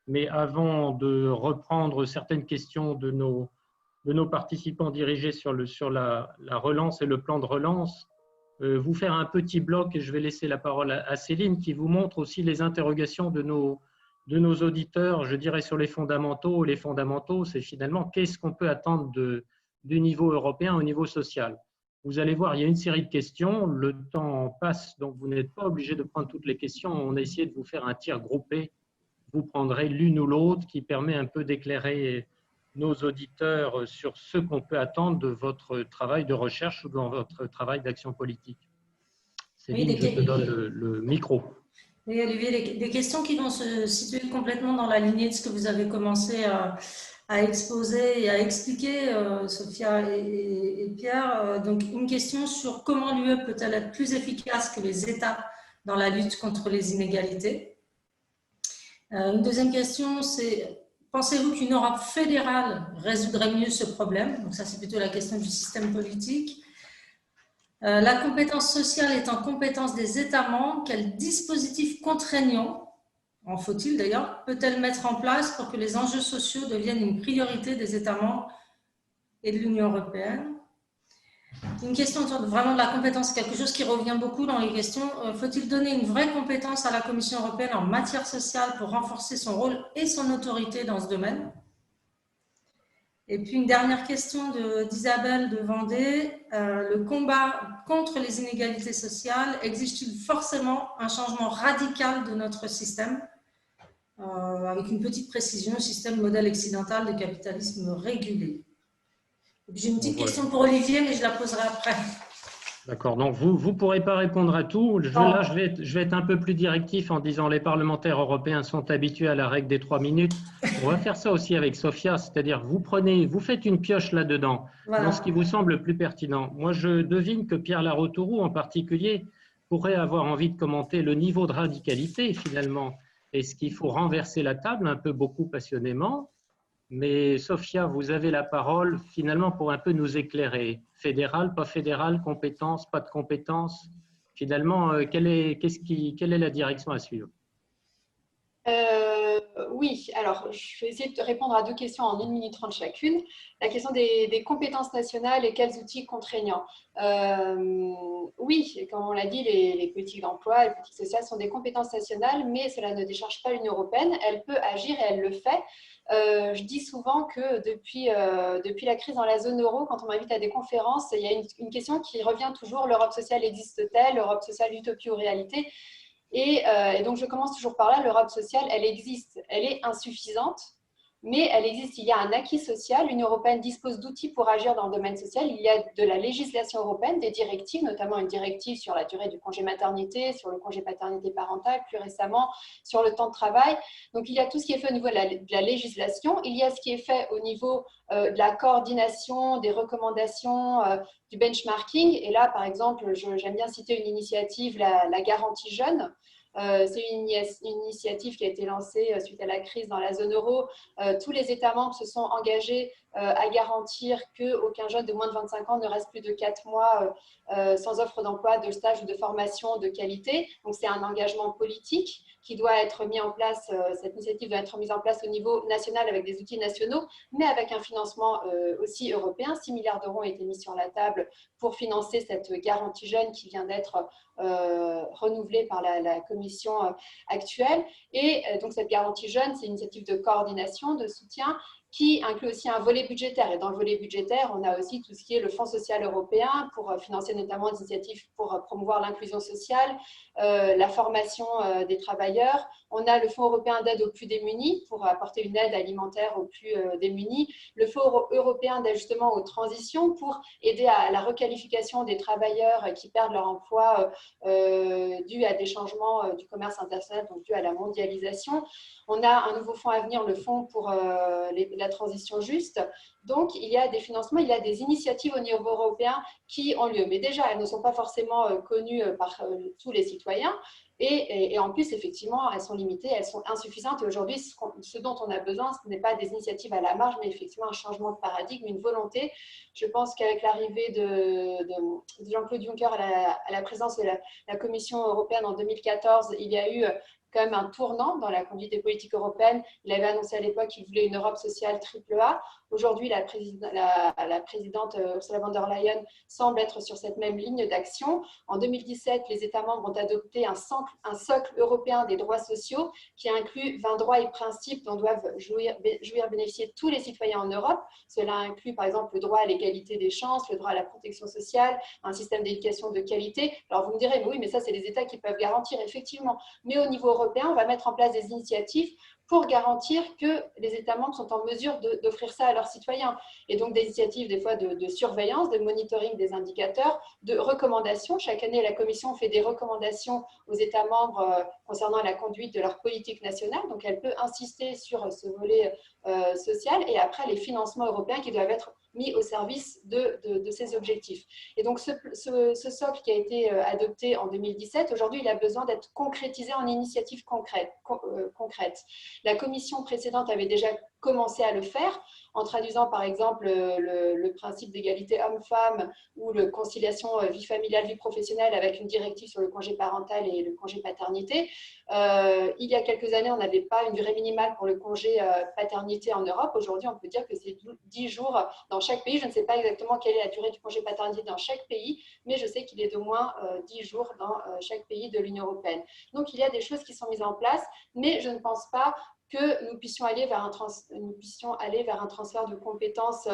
Mais avant de reprendre certaines questions de nos participants dirigés sur la relance et le plan de relance, vous faire un petit bloc et je vais laisser la parole à Céline qui vous montre aussi les interrogations de nos auditeurs, je dirais sur les fondamentaux. Les fondamentaux, c'est finalement qu'est-ce qu'on peut attendre du niveau européen au niveau social. Vous allez voir, il y a une série de questions, le temps passe, donc vous n'êtes pas obligé de prendre toutes les questions. On a essayé de vous faire un tir groupé. Vous prendrez l'une ou l'autre qui permet un peu d'éclairer nos auditeurs sur ce qu'on peut attendre de votre travail de recherche ou dans votre travail d'action politique. Céline, je te donne le micro. Oui, Olivier, des questions qui vont se situer complètement dans la lignée de ce que vous avez commencé à exposer et à expliquer, Sophia et Pierre. Donc, une question sur comment l'UE peut-elle être plus efficace que les États dans la lutte contre les inégalités. Une deuxième question, c'est pensez-vous qu'une Europe fédérale résoudrait mieux ce problème? Donc ça, c'est plutôt la question du système politique. La compétence sociale étant compétence des États membres, quel dispositif contraignant, en faut-il d'ailleurs, peut-elle mettre en place pour que les enjeux sociaux deviennent une priorité des États membres et de l'Union européenne? Une question autour vraiment de la compétence, quelque chose qui revient beaucoup dans les questions. Faut-il donner une vraie compétence à la Commission européenne en matière sociale pour renforcer son rôle et son autorité dans ce domaine? Et puis une dernière question d'Isabelle de Vendée. Le combat contre les inégalités sociales exige-t-il forcément un changement radical de notre système, avec une petite précision, système modèle occidental de capitalisme régulé? J'ai une petite question pour Olivier, mais je la poserai après. D'accord, donc vous ne pourrez pas répondre à tout. Là, je vais être un peu plus directif en disant les parlementaires européens sont habitués à la règle des 3 minutes. On va faire ça aussi avec Sophia, c'est-à-dire vous faites une pioche là-dedans, dans ce qui vous semble le plus pertinent. Moi, je devine que Pierre Larrouturou en particulier pourrait avoir envie de commenter le niveau de radicalité finalement Est-ce qu'il faut renverser la table un peu beaucoup passionnément? Mais Sophia, vous avez la parole finalement pour un peu nous éclairer. Fédéral, pas fédéral, compétence, pas de compétence. Finalement, quelle est la direction à suivre? Oui, alors je vais essayer de répondre à deux questions en 1 minute 30 chacune. La question des compétences nationales et quels outils contraignants. Oui, comme on l'a dit, les politiques d'emploi, les politiques sociales sont des compétences nationales, mais cela ne décharge pas l'Union européenne. Elle peut agir et elle le fait. Je dis souvent que depuis la crise dans la zone euro, quand on m'invite à des conférences, il y a une question qui revient toujours, l'Europe sociale existe-t-elle? L'Europe sociale utopie ou réalité? Et donc, je commence toujours par là, l'Europe sociale, elle existe, elle est insuffisante, mais elle existe. Il y a un acquis social, l'Union européenne dispose d'outils pour agir dans le domaine social, il y a de la législation européenne, des directives, notamment une directive sur la durée du congé maternité, sur le congé paternité parentale, plus récemment, sur le temps de travail. Donc, il y a tout ce qui est fait au niveau de la législation, il y a ce qui est fait au niveau de la coordination, des recommandations, du benchmarking. Et là, par exemple, j'aime bien citer une initiative, la garantie jeune. C'est une initiative qui a été lancée suite à la crise dans la zone euro. Tous les États membres se sont engagés à garantir qu'aucun jeune de moins de 25 ans ne reste plus de 4 mois sans offre d'emploi, de stage ou de formation de qualité. Donc, c'est un engagement politique qui doit être mis en place, cette initiative doit être mise en place au niveau national avec des outils nationaux, mais avec un financement aussi européen. 6 milliards d'euros ont été mis sur la table pour financer cette garantie jeune qui vient d'être renouvelée par la commission actuelle. Et donc, cette garantie jeune, c'est une initiative de coordination, de soutien, qui inclut aussi un volet budgétaire. Et dans le volet budgétaire, on a aussi tout ce qui est le Fonds social européen pour financer notamment des initiatives pour promouvoir l'inclusion sociale, la formation des travailleurs. On a le Fonds européen d'aide aux plus démunis pour apporter une aide alimentaire aux plus démunis. Le Fonds européen d'ajustement aux transitions pour aider à la requalification des travailleurs qui perdent leur emploi dû à des changements du commerce international, donc dû à la mondialisation. On a un nouveau fonds à venir, le Fonds pour la transition juste. Donc, il y a des financements, il y a des initiatives au niveau européen qui ont lieu. Mais déjà, elles ne sont pas forcément connues par tous les citoyens. Et en plus, effectivement, elles sont limitées, elles sont insuffisantes. Et aujourd'hui, ce dont on a besoin, ce n'est pas des initiatives à la marge, mais effectivement un changement de paradigme, une volonté. Je pense qu'avec l'arrivée de Jean-Claude Juncker à la présidence de la Commission européenne en 2014, il y a eu quand même un tournant dans la conduite des politiques européennes. Il avait annoncé à l'époque qu'il voulait une Europe sociale AAA. Aujourd'hui, la présidente Ursula von der Leyen semble être sur cette même ligne d'action. En 2017, les États membres ont adopté un socle européen des droits sociaux qui inclut 20 droits et principes dont doivent bénéficier tous les citoyens en Europe. Cela inclut par exemple le droit à l'égalité des chances, le droit à la protection sociale, un système d'éducation de qualité. Alors vous me direz, mais oui, mais ça c'est les États qui peuvent garantir, effectivement. Mais au niveau européen, on va mettre en place des initiatives pour garantir que les États membres sont en mesure d'offrir ça à leurs citoyens. Et donc des initiatives des fois de surveillance, de monitoring des indicateurs, de recommandations. Chaque année, la Commission fait des recommandations aux États membres concernant la conduite de leur politique nationale. Donc elle peut insister sur ce volet social et après les financements européens qui doivent être mis au service de ces objectifs. Et donc ce socle qui a été adopté en 2017, aujourd'hui il a besoin d'être concrétisé en initiatives concrètes. La commission précédente avait déjà commencé à le faire en traduisant par exemple le principe d'égalité homme-femme ou la conciliation vie familiale, vie professionnelle avec une directive sur le congé parental et le congé paternité. Il y a quelques années, on n'avait pas une durée minimale pour le congé paternité en Europe. Aujourd'hui, on peut dire que c'est 10 jours dans chaque pays. Je ne sais pas exactement quelle est la durée du congé paternité dans chaque pays, mais je sais qu'il est d'au moins 10 jours dans chaque pays de l'Union européenne. Donc, il y a des choses qui sont mises en place, mais je ne pense pas que nous puissions aller vers un transfert de compétences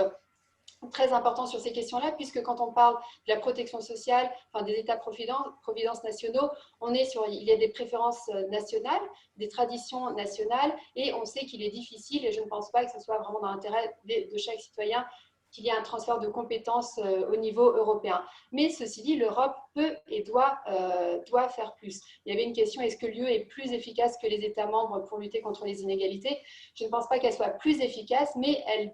très important sur ces questions-là, puisque quand on parle de la protection sociale, enfin des États-providence nationaux, il y a des préférences nationales, des traditions nationales, et on sait qu'il est difficile, et je ne pense pas que ce soit vraiment dans l'intérêt de chaque citoyen, qu'il y ait un transfert de compétences au niveau européen. Mais ceci dit, l'Europe peut et doit faire plus. Il y avait une question, est-ce que l'UE est plus efficace que les États membres pour lutter contre les inégalités? Je ne pense pas qu'elle soit plus efficace, mais elle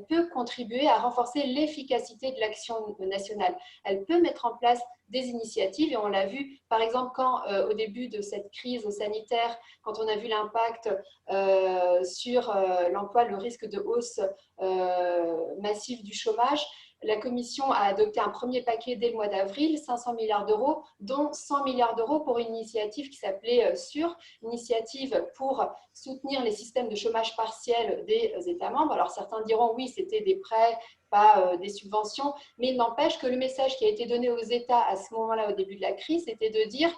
peut contribuer à renforcer l'efficacité de l'action nationale. Elle peut mettre en place des initiatives et on l'a vu par exemple quand au début de cette crise sanitaire, quand on a vu l'impact sur l'emploi, le risque de hausse massive du chômage, la Commission a adopté un premier paquet dès le mois d'avril, 500 milliards d'euros, dont 100 milliards d'euros pour une initiative qui s'appelait SURE, initiative pour soutenir les systèmes de chômage partiel des États membres. Alors certains diront oui, c'était des prêts, pas des subventions, mais il n'empêche que le message qui a été donné aux États à ce moment-là, au début de la crise, c'était de dire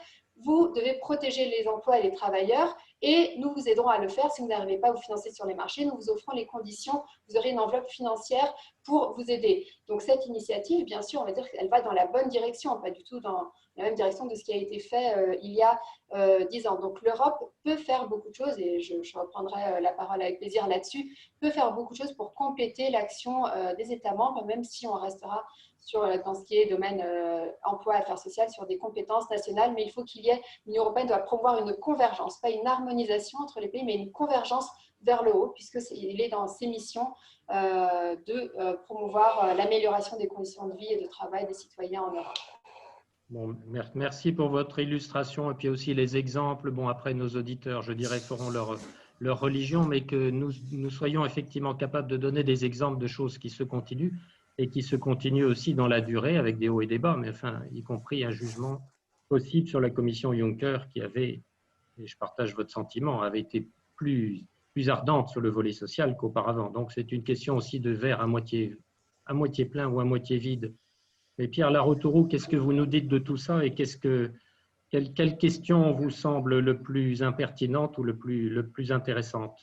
vous devez protéger les emplois et les travailleurs et nous vous aiderons à le faire. Si vous n'arrivez pas à vous financer sur les marchés, nous vous offrons les conditions, vous aurez une enveloppe financière pour vous aider. Donc cette initiative, bien sûr, on va dire qu'elle va dans la bonne direction, pas du tout dans la même direction de ce qui a été fait il y a 10 ans. Donc l'Europe peut faire beaucoup de choses, et je reprendrai la parole avec plaisir là-dessus, peut faire beaucoup de choses pour compléter l'action des États membres, même si on restera dans ce qui est domaine emploi, affaires sociales, sur des compétences nationales, mais il faut qu'il y ait, l'Union européenne doit promouvoir une convergence, pas une harmonisation entre les pays, mais une convergence vers le haut, puisqu'il est dans ses missions de promouvoir l'amélioration des conditions de vie et de travail des citoyens en Europe. Bon, merci pour votre illustration et puis aussi les exemples. Bon, après, nos auditeurs, je dirais, feront leur religion, mais que nous soyons effectivement capables de donner des exemples de choses qui se continuent et qui se continuent aussi dans la durée avec des hauts et des bas, mais enfin, y compris un jugement possible sur la commission Juncker qui avait, et je partage votre sentiment, avait été plus ardente sur le volet social qu'auparavant. Donc, c'est une question aussi de verre à moitié plein ou à moitié vide. Mais Pierre Larrouturou, qu'est-ce que vous nous dites de tout ça et quelle question vous semble le plus impertinente ou le plus intéressante?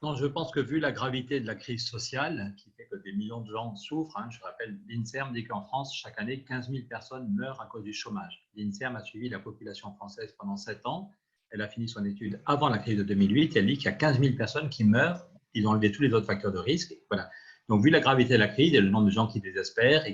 Non, je pense que vu la gravité de la crise sociale, qui fait que des millions de gens souffrent, je rappelle, l'INSERM dit qu'en France, chaque année, 15 000 personnes meurent à cause du chômage. L'INSERM a suivi la population française pendant 7 ans. Elle a fini son étude avant la crise de 2008. Elle dit qu'il y a 15 000 personnes qui meurent. Ils ont enlevé tous les autres facteurs de risque. Voilà. Donc, vu la gravité de la crise et le nombre de gens qui désespèrent,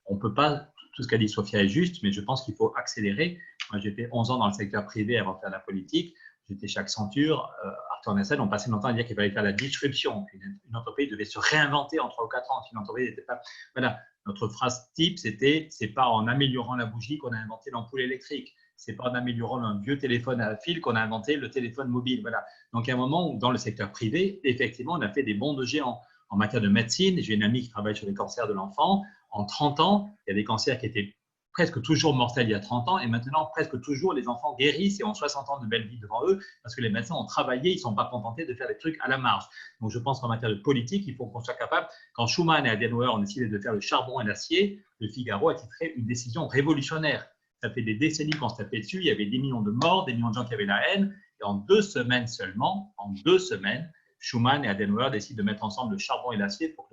on ne peut pas, tout ce qu'a dit Sophia est juste, mais je pense qu'il faut accélérer. Moi, j'ai fait 11 ans dans le secteur privé avant de faire la politique. J'étais chez Accenture, Arthur Nessel, on passait longtemps à dire qu'il fallait faire la disruption. Une entreprise devait se réinventer en 3 ou 4 ans. Si une entreprise n'était pas… Voilà, notre phrase type, c'était « c'est pas en améliorant la bougie qu'on a inventé l'ampoule électrique. C'est pas en améliorant un vieux téléphone à fil qu'on a inventé le téléphone mobile. » Voilà. Donc, il y a un moment où, dans le secteur privé, effectivement, on a fait des bonds de géant. En matière de médecine, j'ai une amie qui travaille sur les cancers de l'enfant. En 30 ans, il y a des cancers qui étaient presque toujours mortels il y a 30 ans et maintenant presque toujours les enfants guérissent et ont 60 ans de belle vie devant eux parce que les médecins ont travaillé, ils ne sont pas contentés de faire des trucs à la marge. Donc je pense qu'en matière de politique, il faut qu'on soit capable, quand Schuman et Adenauer ont décidé de faire le charbon et l'acier, le Figaro a titré une décision révolutionnaire. Ça fait des décennies qu'on se tapait dessus, il y avait des millions de morts, des millions de gens qui avaient la haine et en 2 semaines seulement, Schuman et Adenauer décident de mettre ensemble le charbon et l'acier pour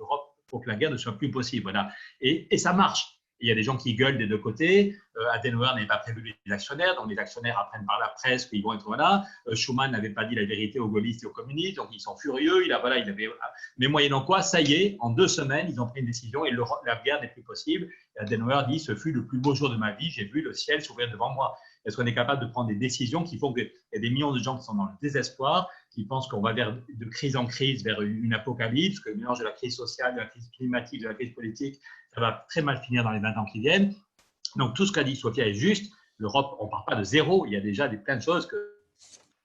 que la guerre ne soit plus possible. Voilà. Et ça marche. Il y a des gens qui gueulent des deux côtés. Adenauer n'avait pas prévu les actionnaires, donc les actionnaires apprennent par la presse qu'ils vont être là. Schuman n'avait pas dit la vérité aux gaullistes et aux communistes, donc ils sont furieux. Mais moyennant quoi, ça y est, en 2 semaines, ils ont pris une décision et la guerre n'est plus possible. Et Adenauer dit « ce fut le plus beau jour de ma vie, j'ai vu le ciel s'ouvrir devant moi ». Est-ce qu'on est capable de prendre des décisions qui font qu'il y a des millions de gens qui sont dans le désespoir, qui pensent qu'on va de crise en crise vers une apocalypse, que le mélange de la crise sociale, de la crise climatique, de la crise politique, ça va très mal finir dans les 20 ans qui viennent. Donc tout ce qu'a dit Sophia est juste. L'Europe, on ne part pas de zéro. Il y a déjà plein de choses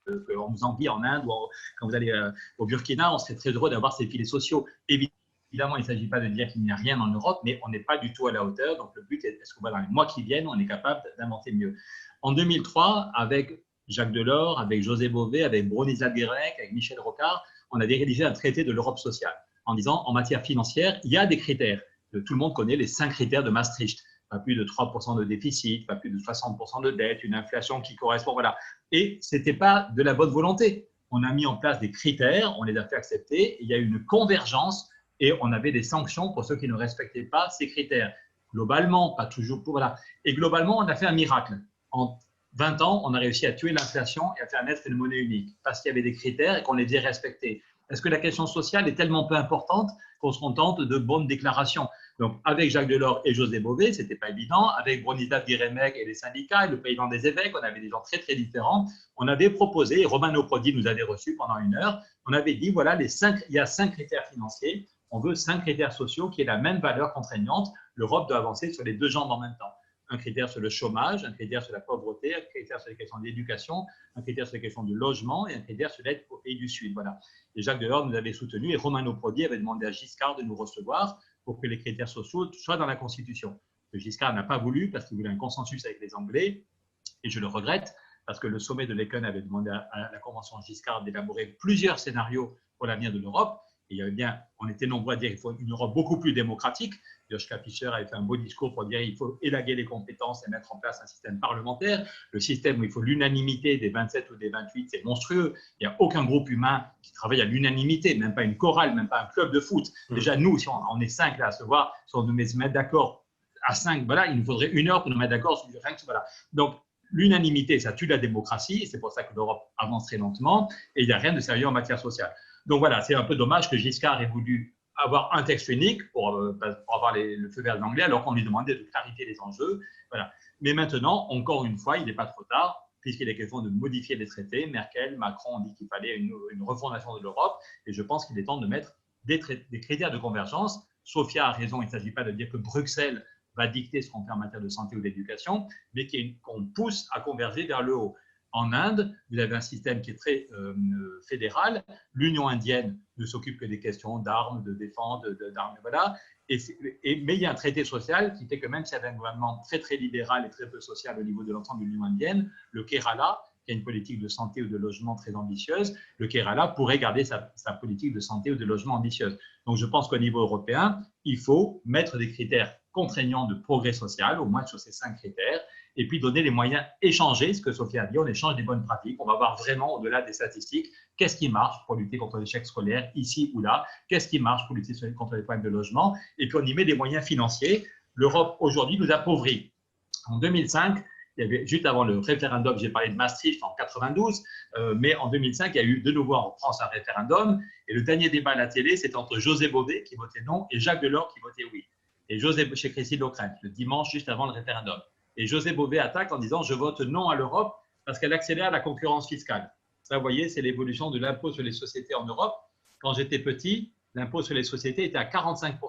qu'on vous envie en Inde ou quand vous allez au Burkina, on serait très heureux d'avoir ces filets sociaux. Évidemment, il ne s'agit pas de dire qu'il n'y a rien en Europe, mais on n'est pas du tout à la hauteur. Donc le but est, est-ce qu'on va dans les mois qui viennent, on est capable d'inventer mieux. En 2003, avec Jacques Delors, avec José Bové, avec Bronislaw Gierek, avec Michel Rocard, on avait rédigé un traité de l'Europe sociale en disant en matière financière, il y a des critères. Tout le monde connaît les 5 critères de Maastricht. Pas plus de 3% de déficit, pas plus de 60% de dette, une inflation qui correspond, voilà. Et ce n'était pas de la bonne volonté. On a mis en place des critères, on les a fait accepter, il y a eu une convergence et on avait des sanctions pour ceux qui ne respectaient pas ces critères. Globalement, pas toujours, voilà. Et globalement, on a fait un miracle. En 20 ans, on a réussi à tuer l'inflation et à faire naître une monnaie unique parce qu'il y avait des critères et qu'on les faisait respecter. Est-ce que la question sociale est tellement peu importante qu'on se contente de bonnes déclarations? Donc, avec Jacques Delors et José Bové, ce n'était pas évident. Avec Bronislav Guérémec et les syndicats et le président des évêques, on avait des gens très, très différents. On avait proposé, et Romano Prodi nous avait reçus pendant 1 heure, on avait dit, voilà, il y a 5 critères financiers, on veut 5 critères sociaux qui aient la même valeur contraignante. L'Europe doit avancer sur les 2 jambes en même temps. Un critère sur le chômage, un critère sur la pauvreté, un critère sur les questions d'éducation, un critère sur les questions de logement et un critère sur l'aide aux pays du Sud. Voilà. Et Jacques Delors nous avait soutenus et Romano Prodi avait demandé à Giscard de nous recevoir pour que les critères sociaux soient dans la Constitution. Giscard n'a pas voulu parce qu'il voulait un consensus avec les Anglais et je le regrette parce que le sommet de Laeken avait demandé à la Convention Giscard d'élaborer plusieurs scénarios pour l'avenir de l'Europe. Et il y avait bien, on était nombreux à dire qu'il faut une Europe beaucoup plus démocratique. Joschka Fischer avait fait un beau discours pour dire qu'il faut élaguer les compétences et mettre en place un système parlementaire. Le système où il faut l'unanimité des 27 ou des 28, c'est monstrueux. Il n'y a aucun groupe humain qui travaille à l'unanimité, même pas une chorale, même pas un club de foot. Déjà, nous, si on est 5 là à se voir, si on devait se mettre d'accord à 5, voilà, il nous faudrait 1 heure pour nous mettre d'accord sur rien que voilà. Donc, l'unanimité, ça tue la démocratie. C'est pour ça que l'Europe avance très lentement et il n'y a rien de sérieux en matière sociale. Donc voilà, c'est un peu dommage que Giscard ait voulu avoir un texte unique pour avoir le feu vert de l'anglais, alors qu'on lui demandait de clarifier les enjeux. Voilà. Mais maintenant, encore une fois, il n'est pas trop tard, puisqu'il est question de modifier les traités. Merkel, Macron ont dit qu'il fallait une refondation de l'Europe, et je pense qu'il est temps de mettre des critères de convergence. Sophia a raison, il ne s'agit pas de dire que Bruxelles va dicter ce qu'on fait en matière de santé ou d'éducation, mais qu'on pousse à converger vers le haut. En Inde, vous avez un système qui est très fédéral. L'Union indienne ne s'occupe que des questions d'armes, de défense, d'armes, voilà. Mais il y a un traité social qui fait que même s'il y avait un gouvernement très, très libéral et très peu social au niveau de l'ensemble de l'Union indienne, le Kerala, qui a une politique de santé ou de logement très ambitieuse, le Kerala pourrait garder sa politique de santé ou de logement ambitieuse. Donc, je pense qu'au niveau européen, il faut mettre des critères contraignants de progrès social, au moins sur ces 5 critères, et puis donner les moyens, échanger, ce que Sophia a dit, on échange des bonnes pratiques, on va voir vraiment au-delà des statistiques, qu'est-ce qui marche pour lutter contre l'échec scolaire, ici ou là, qu'est-ce qui marche pour lutter contre les problèmes de logement, et puis on y met des moyens financiers. L'Europe, aujourd'hui, nous appauvrit. En 2005, il y avait, juste avant le référendum, j'ai parlé de Maastricht en 92, mais en 2005, il y a eu de nouveau en France un référendum, et le dernier débat à la télé, c'était entre José Bové, qui votait non, et Jacques Delors, qui votait oui. Et José, chez Christine Locrène, le dimanche juste avant le référendum. Et José Bové attaque en disant « Je vote non à l'Europe parce qu'elle accélère la concurrence fiscale ». Ça, vous voyez, c'est l'évolution de l'impôt sur les sociétés en Europe. Quand j'étais petit, l'impôt sur les sociétés était à 45%.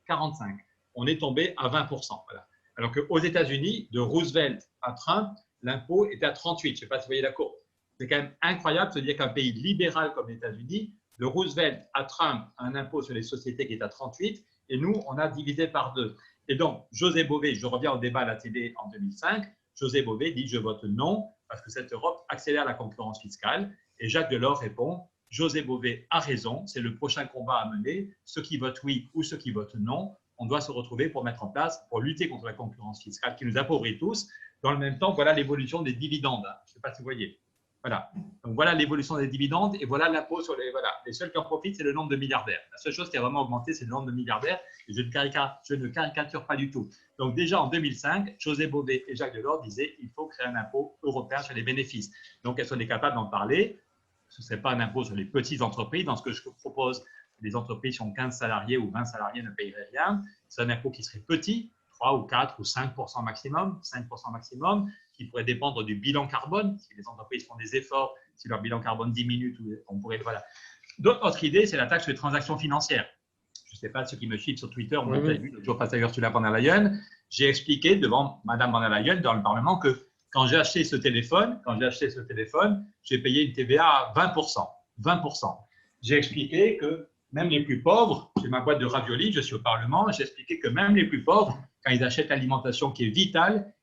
45%. On est tombé à 20%. Voilà. Alors qu'aux États-Unis, de Roosevelt à Trump, l'impôt était à 38%. Je ne sais pas si vous voyez la courbe. C'est quand même incroyable de se dire qu'un pays libéral comme les États-Unis, de Roosevelt à Trump, un impôt sur les sociétés qui est à 38%, et nous, on a divisé par 2. Et donc, José Bové, je reviens au débat à la télé en 2005, José Bové dit « Je vote non parce que cette Europe accélère la concurrence fiscale ». Et Jacques Delors répond « José Bové a raison, c'est le prochain combat à mener. Ceux qui votent oui ou ceux qui votent non, on doit se retrouver pour mettre en place, pour lutter contre la concurrence fiscale qui nous appauvrit tous. Dans le même temps, voilà l'évolution des dividendes. Je ne sais pas si vous voyez. Voilà. Donc, voilà l'évolution des dividendes et voilà l'impôt sur les… Voilà. Les seuls qui en profitent, c'est le nombre de milliardaires. La seule chose qui a vraiment augmenté, c'est le nombre de milliardaires. Et je ne caricature pas du tout. Donc, déjà en 2005, José Bové et Jacques Delors disaient qu'il faut créer un impôt européen sur les bénéfices. Donc, elles sont capables d'en parler. Ce ne serait pas un impôt sur les petites entreprises. Dans ce que je propose, les entreprises qui ont 15 salariés ou 20 salariés ne paieraient rien. C'est un impôt qui serait petit, 3 ou 4 ou 5% maximum, 5% maximum, qui pourrait dépendre du bilan carbone. Si les entreprises font des efforts, si leur bilan carbone diminue, on pourrait… Voilà. D'autres idée, c'est la taxe sur les transactions financières. Je ne sais pas ceux qui me suivent sur Twitter, on l'a vu, toujours pas d'ailleurs sur la von der Leyen. J'ai expliqué devant Madame von der Leyen dans le Parlement que quand j'ai acheté ce téléphone, j'ai payé une TVA à 20%. 20%. J'ai expliqué que même les plus pauvres, j'ai ma boîte de raviolis, je suis au Parlement, j'ai expliqué que même les plus pauvres, quand ils achètent l'alimentation qui est vitale,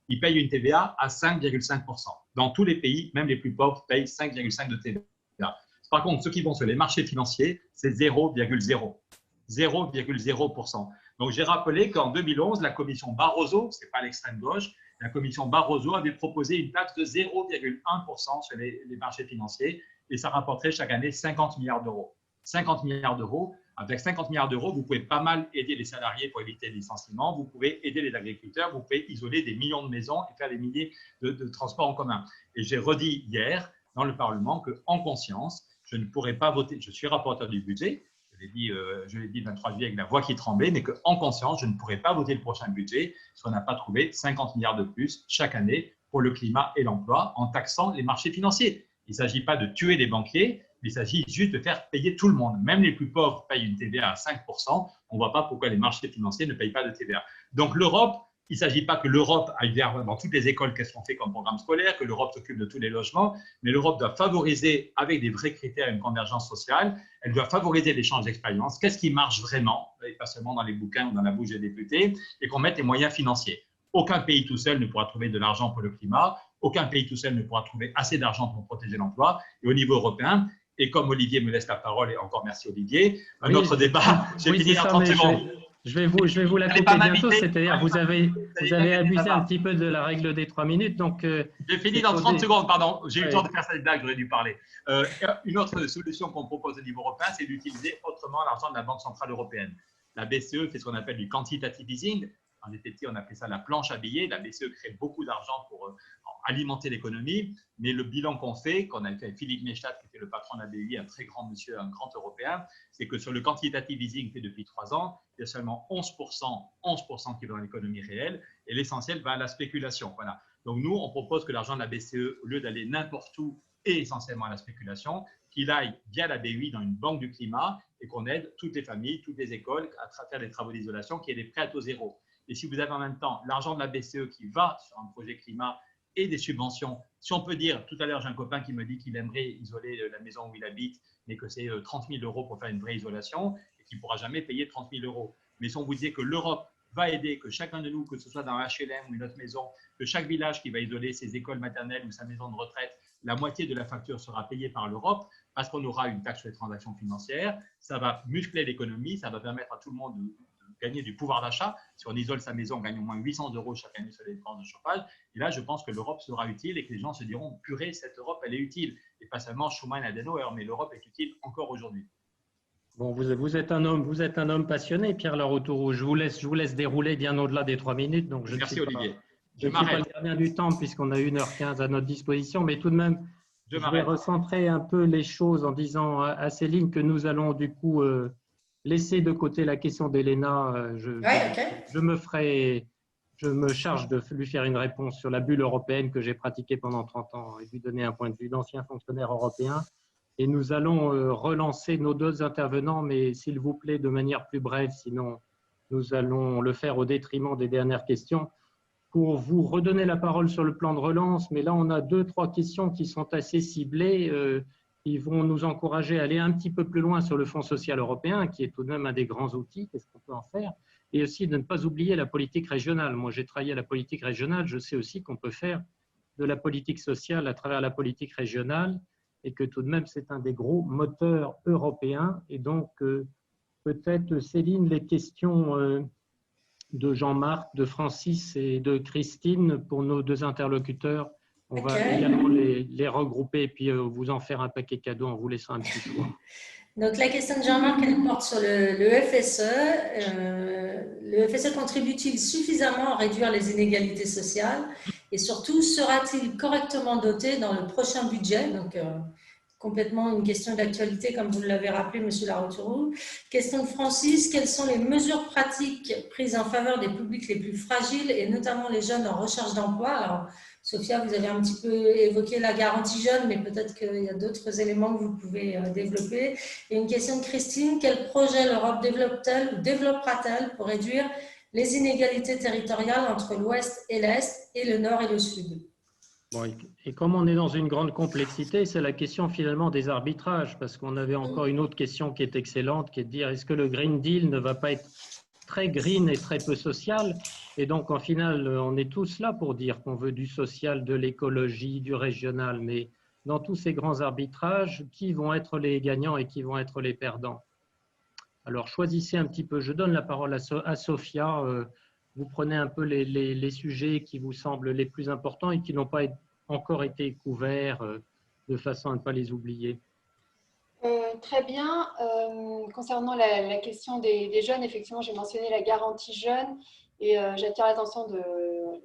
ils payent une TVA à 5,5%. Dans tous les pays, même les plus pauvres payent 5,5% de TVA. Par contre, ceux qui vont sur les marchés financiers, c'est 0,0. 0,0%. Donc, j'ai rappelé qu'en 2011, la commission Barroso, ce n'est pas l'extrême gauche, la commission Barroso avait proposé une taxe de 0,1% sur les marchés financiers et ça rapporterait chaque année 50 milliards d'euros. 50 milliards d'euros. Avec 50 milliards d'euros, vous pouvez pas mal aider les salariés pour éviter les licenciements, vous pouvez aider les agriculteurs, vous pouvez isoler des millions de maisons et faire des milliers de transports en commun. Et j'ai redit hier dans le Parlement qu'en conscience, je ne pourrai pas voter. Je suis rapporteur du budget, je l'ai dit le 23 juillet avec la voix qui tremblait, mais qu'en conscience, je ne pourrai pas voter le prochain budget si on n'a pas trouvé 50 milliards de plus chaque année pour le climat et l'emploi en taxant les marchés financiers. Il ne s'agit pas de tuer les banquiers, mais il s'agit juste de faire payer tout le monde. Même les plus pauvres payent une TVA à 5%. On ne voit pas pourquoi les marchés financiers ne payent pas de TVA. Donc l'Europe, il ne s'agit pas que l'Europe aille vers dans toutes les écoles qu'est-ce qu'on fait comme programme scolaire, que l'Europe s'occupe de tous les logements, mais l'Europe doit favoriser avec des vrais critères une convergence sociale. Elle doit favoriser l'échange d'expériences. Qu'est-ce qui marche vraiment, et pas seulement dans les bouquins ou dans la bouche des députés, et qu'on mette les moyens financiers. Aucun pays tout seul ne pourra trouver de l'argent pour le climat. Aucun pays tout seul ne pourra trouver assez d'argent pour protéger l'emploi. Et au niveau européen, et comme Olivier me laisse la parole, et encore merci Olivier, un autre débat, j'ai fini en 30 secondes. Je vais vous la couper bientôt, c'est-à-dire vous avez abusé un petit peu de la règle des 3 minutes. Donc, j'ai fini dans 30 secondes, pardon. J'ai eu le temps de faire cette blague, j'aurais dû parler. Une autre solution qu'on propose au niveau européen, c'est d'utiliser autrement l'argent de la Banque centrale européenne. La BCE fait ce qu'on appelle du quantitative easing. En était petit, on appelait ça la planche à billets. La BCE crée beaucoup d'argent pour alimenter l'économie, mais le bilan qu'on fait, qu'on a fait avec Philippe Méchat, qui était le patron de la BEI, un très grand monsieur, un grand européen, c'est que sur le quantitative easing fait depuis 3 ans, il y a seulement 11% qui va dans l'économie réelle, et l'essentiel va à la spéculation. Voilà. Donc nous, on propose que l'argent de la BCE, au lieu d'aller n'importe où et essentiellement à la spéculation, qu'il aille via la BEI dans une banque du climat et qu'on aide toutes les familles, toutes les écoles à faire des travaux d'isolation, qui aient des prêts à taux zéro. Et si vous avez en même temps l'argent de la BCE qui va sur un projet climat et des subventions, si on peut dire, tout à l'heure j'ai un copain qui me dit qu'il aimerait isoler la maison où il habite, mais que c'est 30 000 € pour faire une vraie isolation et qu'il ne pourra jamais payer 30 000 €. Mais si on vous disait que l'Europe va aider, que chacun de nous, que ce soit dans un HLM ou une autre maison, que chaque village qui va isoler ses écoles maternelles ou sa maison de retraite, la moitié de la facture sera payée par l'Europe parce qu'on aura une taxe sur les transactions financières, ça va muscler l'économie, ça va permettre à tout le monde de gagner du pouvoir d'achat. Si on isole sa maison, on gagne au moins 800 € chaque année sur les dépenses de chauffage. Et là, je pense que l'Europe sera utile et que les gens se diront « purée, cette Europe, elle est utile ». Et pas seulement Schuman et Adenauer, mais l'Europe est utile encore aujourd'hui. Bon, vous êtes un homme passionné, Pierre Laroturu. Je vous laisse dérouler bien au-delà des 3 minutes. Donc merci Olivier. Je ne suis pas le gardien du temps puisqu'on a 1h15 à notre disposition, mais tout de même, je vais recentrer un peu les choses en disant à Céline que nous allons du coup laisser de côté la question d'Elena. Je me charge de lui faire une réponse sur la bulle européenne que j'ai pratiquée pendant 30 ans et lui donner un point de vue d'ancien fonctionnaire européen. Et nous allons relancer nos 2 intervenants, mais s'il vous plaît, de manière plus brève, sinon nous allons le faire au détriment des dernières questions. Pour vous redonner la parole sur le plan de relance, mais là, on a 2-3 questions qui sont assez ciblées, qui vont nous encourager à aller un petit peu plus loin sur le Fonds social européen, qui est tout de même un des grands outils, qu'est-ce qu'on peut en faire, et aussi de ne pas oublier la politique régionale. Moi, j'ai travaillé à la politique régionale, je sais aussi qu'on peut faire de la politique sociale à travers la politique régionale, et que tout de même, c'est un des gros moteurs européens. Et donc, peut-être, Céline, les questions de Jean-Marc, de Francis et de Christine pour nos 2 interlocuteurs. On va également les regrouper et puis vous en faire un paquet cadeau en vous laissant un petit choix. Donc, la question de Jean-Marc, elle porte sur le FSE. Le FSE contribue-t-il suffisamment à réduire les inégalités sociales? Et surtout, sera-t-il correctement doté dans le prochain budget? Donc, complètement une question d'actualité, comme vous l'avez rappelé, M. Laroturu. Question de Francis, quelles sont les mesures pratiques prises en faveur des publics les plus fragiles et notamment les jeunes en recherche d'emploi? Alors, Sophia, vous avez un petit peu évoqué la garantie jeune, mais peut-être qu'il y a d'autres éléments que vous pouvez développer. Et une question de Christine, quel projet l'Europe développe-t-elle ou développera-t-elle pour réduire les inégalités territoriales entre l'Ouest et l'Est et le Nord et le Sud? Bon, et comme on est dans une grande complexité, c'est la question finalement des arbitrages, parce qu'on avait encore une autre question qui est excellente, qui est de dire est-ce que le Green Deal ne va pas être très green et très peu social? Et donc, en final, on est tous là pour dire qu'on veut du social, de l'écologie, du régional, mais dans tous ces grands arbitrages, qui vont être les gagnants et qui vont être les perdants? Alors, choisissez un petit peu. Je donne la parole à Sophia. Vous prenez un peu les sujets qui vous semblent les plus importants et qui n'ont pas encore été couverts de façon à ne pas les oublier. Très bien. Concernant la question des jeunes, effectivement, j'ai mentionné la garantie jeune Et j'attire l'attention de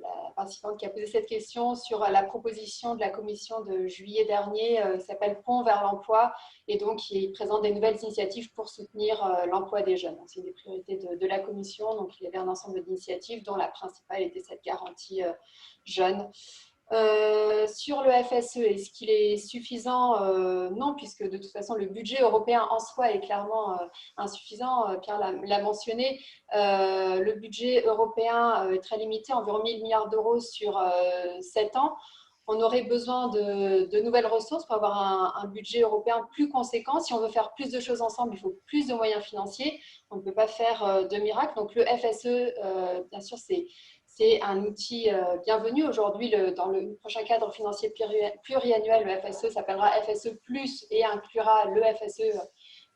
la participante qui a posé cette question sur la proposition de la Commission de juillet dernier qui s'appelle Pont vers l'emploi et donc qui présente des nouvelles initiatives pour soutenir l'emploi des jeunes. C'est une des priorités de la Commission. Donc, il y avait un ensemble d'initiatives dont la principale était cette garantie jeune. Sur le FSE, est-ce qu'il est suffisant? Non, puisque de toute façon, le budget européen en soi est clairement insuffisant. Pierre l'a mentionné. Le budget européen est très limité, environ 1 000 milliards d'euros sur 7 ans. On aurait besoin de nouvelles ressources pour avoir un budget européen plus conséquent. Si on veut faire plus de choses ensemble, il faut plus de moyens financiers. On ne peut pas faire de miracle. Donc, le FSE, bien sûr, c'est un outil bienvenu. Aujourd'hui, dans le prochain cadre financier pluriannuel, le FSE s'appellera FSE+, et inclura le FSE,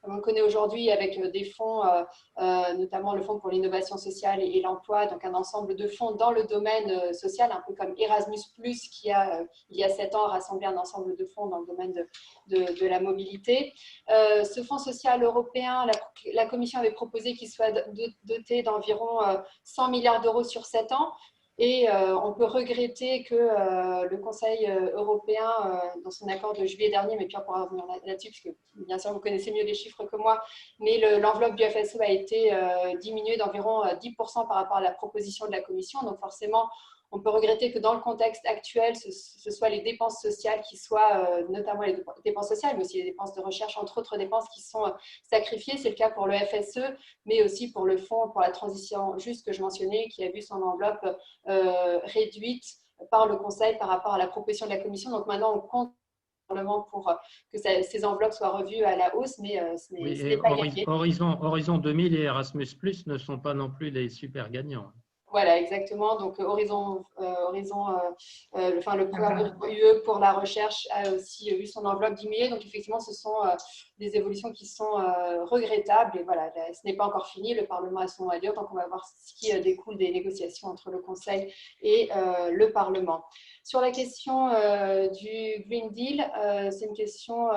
comme on connaît aujourd'hui, avec des fonds, notamment le Fonds pour l'innovation sociale et l'emploi, donc un ensemble de fonds dans le domaine social, un peu comme Erasmus+, qui a, il y a 7 ans, rassemblé un ensemble de fonds dans le domaine de la mobilité. Ce fonds social européen, la Commission avait proposé qu'il soit doté d'environ 100 milliards d'euros sur 7 ans. Et on peut regretter que le Conseil européen, dans son accord de juillet dernier, mais Pierre pourra revenir là-dessus, puisque bien sûr vous connaissez mieux les chiffres que moi, mais l'enveloppe du FSE a été diminuée d'environ 10% par rapport à la proposition de la Commission. Donc forcément, on peut regretter que dans le contexte actuel, ce soit les dépenses sociales qui soient, notamment les dépenses sociales, mais aussi les dépenses de recherche, entre autres dépenses qui sont sacrifiées. C'est le cas pour le FSE, mais aussi pour le Fonds pour la transition juste que je mentionnais, qui a vu son enveloppe réduite par le Conseil par rapport à la proposition de la Commission. Donc maintenant, on compte pour que ces enveloppes soient revues à la hausse, mais ce n'est pas gagné. Horizon 2000 et Erasmus+ ne sont pas non plus les super gagnants. Voilà, exactement. Donc, le programme UE pour la recherche a aussi eu son enveloppe diminuée. Donc, effectivement, ce sont des évolutions qui sont regrettables. Et voilà, ce n'est pas encore fini. Le Parlement a son mot à dire. Donc, on va voir ce qui découle des négociations entre le Conseil et le Parlement. Sur la question du Green Deal, c'est une question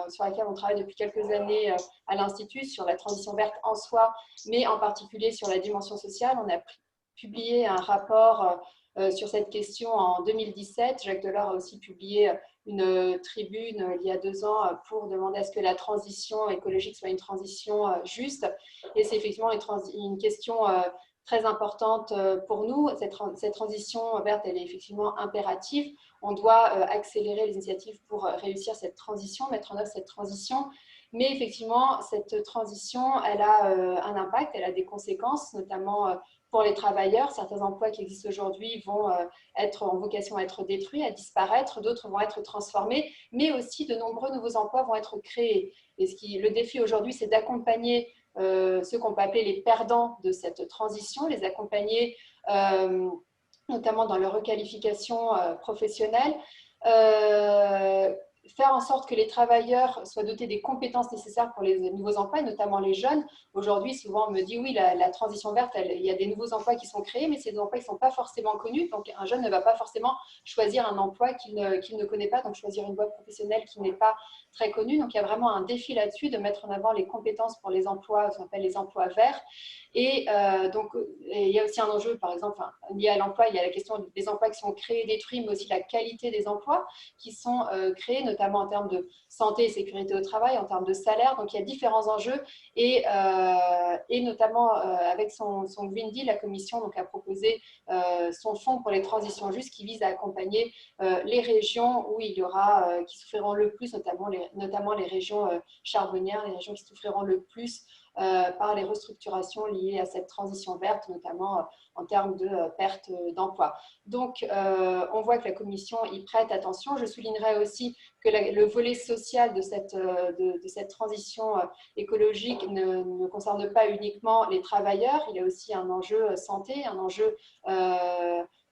sur laquelle on travaille depuis quelques années à l'Institut, sur la transition verte en soi, mais en particulier sur la dimension sociale. On a publié un rapport sur cette question en 2017. Jacques Delors a aussi publié une tribune il y a 2 ans pour demander à ce que la transition écologique soit une transition juste. Et c'est effectivement une question très importante pour nous. Cette transition verte, elle est effectivement impérative. On doit accélérer les initiatives pour réussir cette transition, mettre en œuvre cette transition. Mais effectivement, cette transition, elle a un impact, elle a des conséquences, notamment pour les travailleurs. Certains emplois qui existent aujourd'hui vont être en vocation à être détruits, à disparaître, d'autres vont être transformés, mais aussi de nombreux nouveaux emplois vont être créés. Et le défi aujourd'hui, c'est d'accompagner ceux qu'on peut appeler les perdants de cette transition, les accompagner notamment dans leur requalification professionnelle, faire en sorte que les travailleurs soient dotés des compétences nécessaires pour les nouveaux emplois, notamment les jeunes. Aujourd'hui, souvent, on me dit, oui, la transition verte, il y a des nouveaux emplois qui sont créés, mais ces emplois ne sont pas forcément connus. Donc, un jeune ne va pas forcément choisir un emploi qu'il ne connaît pas, donc choisir une voie professionnelle qui n'est pas très connue. Donc, il y a vraiment un défi là-dessus de mettre en avant les compétences pour les emplois, ce qu'on appelle les emplois verts. Et donc, il y a aussi un enjeu, par exemple, lié à l'emploi, il y a la question des emplois qui sont créés, détruits, mais aussi la qualité des emplois qui sont créés, notamment en termes de santé et sécurité au travail, en termes de salaire. Donc, il y a différents enjeux et notamment avec son Green Deal, la Commission donc, a proposé son fonds pour les transitions justes qui vise à accompagner les régions où il y aura, qui souffriront le plus, notamment les régions charbonnières, les régions qui souffriront le plus par les restructurations liées à cette transition verte, notamment en termes de perte d'emploi. Donc, on voit que la Commission y prête attention. Je soulignerai aussi que le volet social de cette transition écologique ne concerne pas uniquement les travailleurs. Il y a aussi un enjeu santé, un enjeu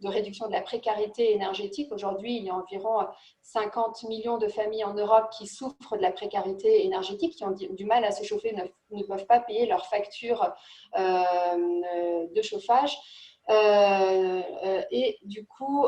de réduction de la précarité énergétique. Aujourd'hui, il y a environ 50 millions de familles en Europe qui souffrent de la précarité énergétique, qui ont du mal à se chauffer, ne peuvent pas payer leurs factures de chauffage. Et du coup,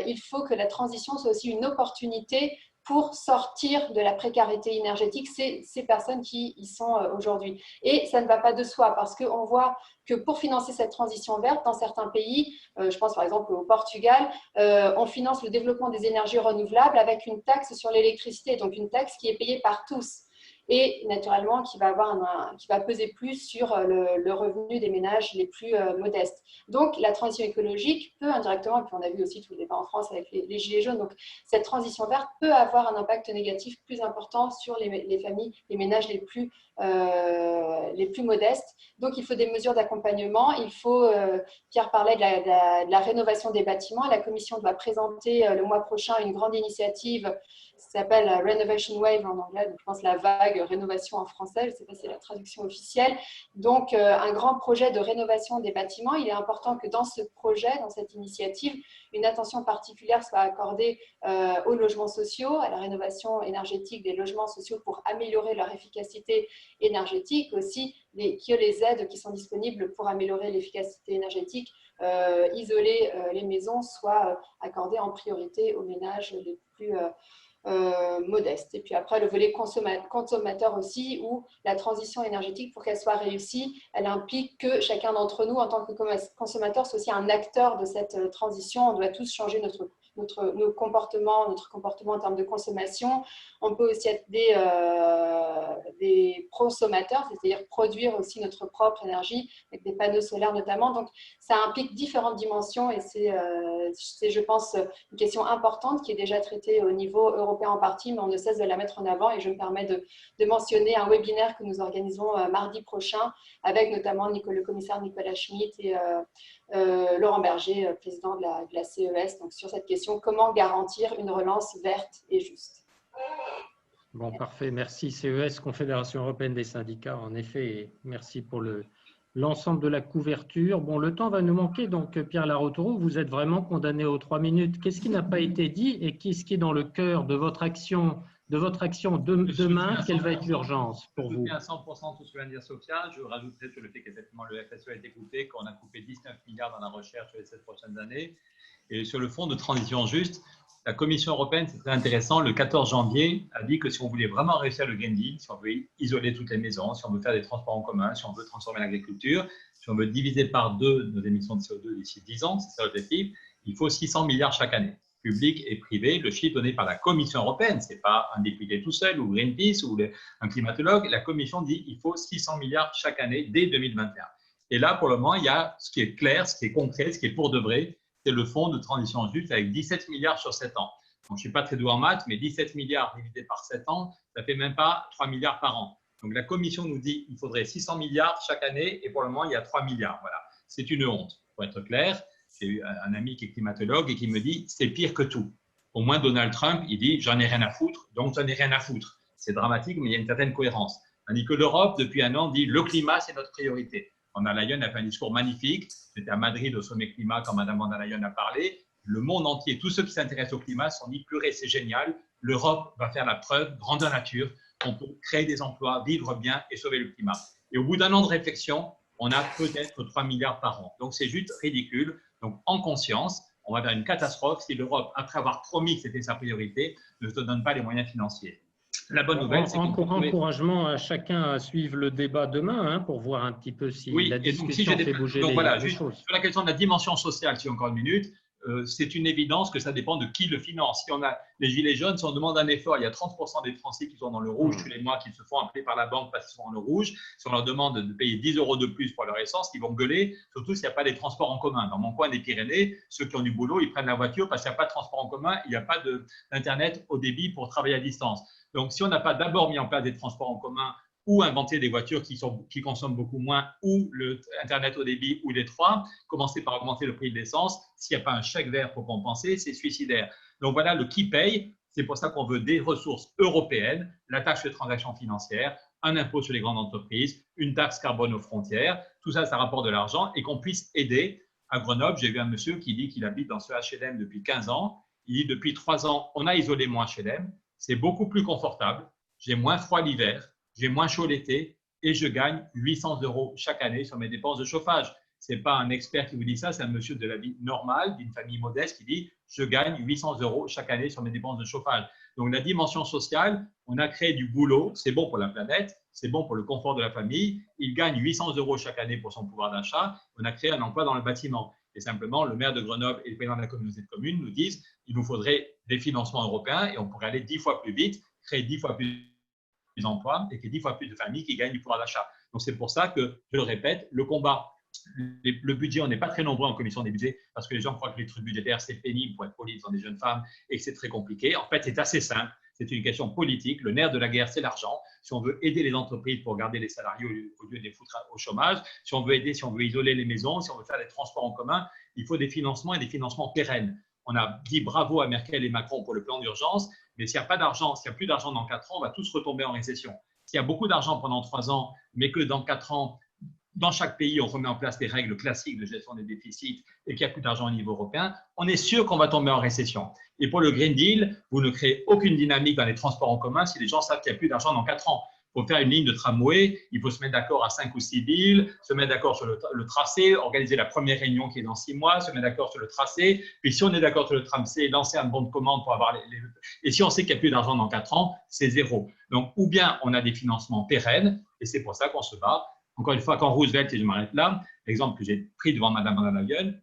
il faut que la transition soit aussi une opportunité pour sortir de la précarité énergétique, ces personnes qui y sont aujourd'hui. Et ça ne va pas de soi parce qu'on voit que pour financer cette transition verte, dans certains pays, je pense par exemple au Portugal, on finance le développement des énergies renouvelables avec une taxe sur l'électricité, donc une taxe qui est payée par tous. Et naturellement qui va peser plus sur le revenu des ménages les plus modestes. Donc la transition écologique peut indirectement, et puis on a vu aussi tout le débat en France avec les gilets jaunes, donc cette transition verte peut avoir un impact négatif plus important sur les familles, les ménages les plus modestes. Donc il faut des mesures d'accompagnement, il faut, Pierre parlait de la rénovation des bâtiments, la Commission doit présenter le mois prochain une grande initiative qui s'appelle Renovation Wave en anglais, donc je pense la vague rénovation en français, je ne sais pas si c'est la traduction officielle. Donc un grand projet de rénovation des bâtiments. Il est important que dans ce projet, dans cette initiative, une attention particulière soit accordée aux logements sociaux, à la rénovation énergétique des logements sociaux pour améliorer leur efficacité énergétique, aussi que les aides qui sont disponibles pour améliorer l'efficacité énergétique, isoler les maisons, soient accordées en priorité aux ménages les plus modeste. Et puis après, le volet consommateur aussi, où la transition énergétique, pour qu'elle soit réussie, elle implique que chacun d'entre nous, en tant que consommateur, soit aussi un acteur de cette transition. On doit tous changer notre comportement en termes de consommation. On peut aussi être des prosommateurs, c'est-à-dire produire aussi notre propre énergie avec des panneaux solaires notamment. Donc, ça implique différentes dimensions et c'est, je pense, une question importante qui est déjà traitée au niveau européen en partie, mais on ne cesse de la mettre en avant. Et je me permets de mentionner un webinaire que nous organisons mardi prochain avec notamment le commissaire Nicolas Schmit et Laurent Berger, président de la CES, donc sur cette question, comment garantir une relance verte et juste. Bon, parfait. Merci CES, Confédération européenne des syndicats, en effet, et merci pour l'ensemble de la couverture. Bon, le temps va nous manquer, donc Pierre Laroturo, vous êtes vraiment condamné aux 3 minutes. Qu'est-ce qui n'a pas été dit et qu'est-ce qui est dans le cœur de votre action demain? Quelle va être l'urgence pour vous? Je soutiens à 100% tout ce que vient de dire Sophia. Je rajouterai sur le fait qu'effectivement le FSE a été coupé, qu'on a coupé 19 milliards dans la recherche sur les 7 prochaines années. Et sur le fonds de transition juste, la Commission européenne, c'est très intéressant, le 14 janvier, a dit que si on voulait vraiment réussir le Green Deal, si on veut isoler toutes les maisons, si on veut faire des transports en commun, si on veut transformer l'agriculture, si on veut diviser par 2 nos émissions de CO2 d'ici 10 ans, c'est ça l'objectif, il faut 600 milliards chaque année, public et privé. Le chiffre donné par la Commission européenne, ce n'est pas un député tout seul ou Greenpeace ou un climatologue. La Commission dit qu'il faut 600 milliards chaque année dès 2021. Et là, pour le moment, il y a ce qui est clair, ce qui est concret, ce qui est pour de vrai, c'est le fonds de transition juste avec 17 milliards sur 7 ans. Donc, je ne suis pas très doué en maths, mais 17 milliards divisé par 7 ans, ça ne fait même pas 3 milliards par an. Donc, la Commission nous dit qu'il faudrait 600 milliards chaque année et pour le moment, il y a 3 milliards. Voilà. C'est une honte, pour être clair. J'ai eu un ami qui est climatologue et qui me dit c'est pire que tout. Au moins, Donald Trump, il dit j'en ai rien à foutre, donc j'en ai rien à foutre. C'est dramatique, mais il y a une certaine cohérence. Tandis que l'Europe, depuis un an, dit le climat, c'est notre priorité. Von der Leyen a fait un discours magnifique. J'étais à Madrid au sommet climat quand Mme von der Leyen a parlé. Le monde entier, tous ceux qui s'intéressent au climat sont dit purée, c'est génial. L'Europe va faire la preuve, grandeur nature, qu'on peut créer des emplois, vivre bien et sauver le climat. Et au bout d'un an de réflexion, on a peut-être 3 milliards par an. Donc c'est juste ridicule. Donc en conscience, on va vers une catastrophe si l'Europe, après avoir promis que c'était sa priorité, ne se donne pas les moyens financiers. La bonne nouvelle, c'est encouragement à chacun à suivre le débat demain pour voir un petit peu si la discussion fait bouger les choses. Sur la question de la dimension sociale, si encore une minute, c'est une évidence que ça dépend de qui le finance. Si on a les gilets jaunes, si on demande un effort, il y a 30% des Français qui sont dans le rouge tous les mois, qui se font appeler par la banque parce qu'ils sont dans le rouge. Si on leur demande de payer 10 € de plus pour leur essence, ils vont gueuler, surtout s'il n'y a pas des transports en commun. Dans mon coin des Pyrénées, ceux qui ont du boulot, ils prennent la voiture parce qu'il n'y a pas de transport en commun, il n'y a pas d'Internet au débit pour travailler à distance. Donc, si on n'a pas d'abord mis en place des transports en commun ou inventé des voitures qui consomment beaucoup moins, ou l'Internet au débit, ou les trois, commencer par augmenter le prix de l'essence, s'il n'y a pas un chèque vert pour compenser, c'est suicidaire. Donc voilà, le qui paye, c'est pour ça qu'on veut des ressources européennes, la taxe de transaction financière, un impôt sur les grandes entreprises, une taxe carbone aux frontières, tout ça, ça rapporte de l'argent et qu'on puisse aider. À Grenoble, j'ai vu un monsieur qui dit qu'il habite dans ce HLM depuis 15 ans. Il dit depuis 3 ans, on a isolé mon HLM. C'est beaucoup plus confortable, j'ai moins froid l'hiver, j'ai moins chaud l'été et je gagne 800 € chaque année sur mes dépenses de chauffage. Ce n'est pas un expert qui vous dit ça, c'est un monsieur de la vie normale, d'une famille modeste qui dit « je gagne 800 € chaque année sur mes dépenses de chauffage ». Donc, la dimension sociale, on a créé du boulot, c'est bon pour la planète, c'est bon pour le confort de la famille. Il gagne 800 € chaque année pour son pouvoir d'achat. On a créé un emploi dans le bâtiment. Et simplement, le maire de Grenoble et le président de la communauté de communes nous disent qu'il nous faudrait des financements européens et on pourrait aller 10 fois plus vite, créer 10 fois plus d'emplois et qu'il y ait 10 fois plus de familles qui gagnent du pouvoir d'achat. Donc, c'est pour ça que, je le répète, le combat, le budget, on n'est pas très nombreux en commission des budgets parce que les gens croient que les trucs budgétaires, c'est pénible pour être poli devant des jeunes femmes et que c'est très compliqué. En fait, c'est assez simple. C'est une question politique. Le nerf de la guerre, c'est l'argent. Si on veut aider les entreprises pour garder les salariés au lieu de les foutre au chômage, si on veut aider, si on veut isoler les maisons, si on veut faire des transports en commun, il faut des financements et des financements pérennes. On a dit bravo à Merkel et Macron pour le plan d'urgence, mais s'il n'y a pas d'argent, s'il n'y a plus d'argent dans 4 ans, on va tous retomber en récession. S'il y a beaucoup d'argent pendant 3 ans, mais que dans 4 ans, dans chaque pays, on remet en place des règles classiques de gestion des déficits et qu'il n'y a plus d'argent au niveau européen, on est sûr qu'on va tomber en récession. Et pour le Green Deal, vous ne créez aucune dynamique dans les transports en commun si les gens savent qu'il n'y a plus d'argent dans 4 ans. Il faut faire une ligne de tramway, il faut se mettre d'accord à 5 ou 6 villes, se mettre d'accord sur le tracé, organiser la première réunion qui est dans 6 mois, se mettre d'accord sur le tracé. Puis si on est d'accord sur le tracé, lancer un bon de commande pour avoir les… Et si on sait qu'il n'y a plus d'argent dans 4 ans, c'est zéro. Donc, ou bien on a des financements pérennes, et c'est pour ça qu'on se bat. Encore une fois, quand Roosevelt, et je m'arrête là, l'exemple que j'ai pris devant Madame Van der Leyen,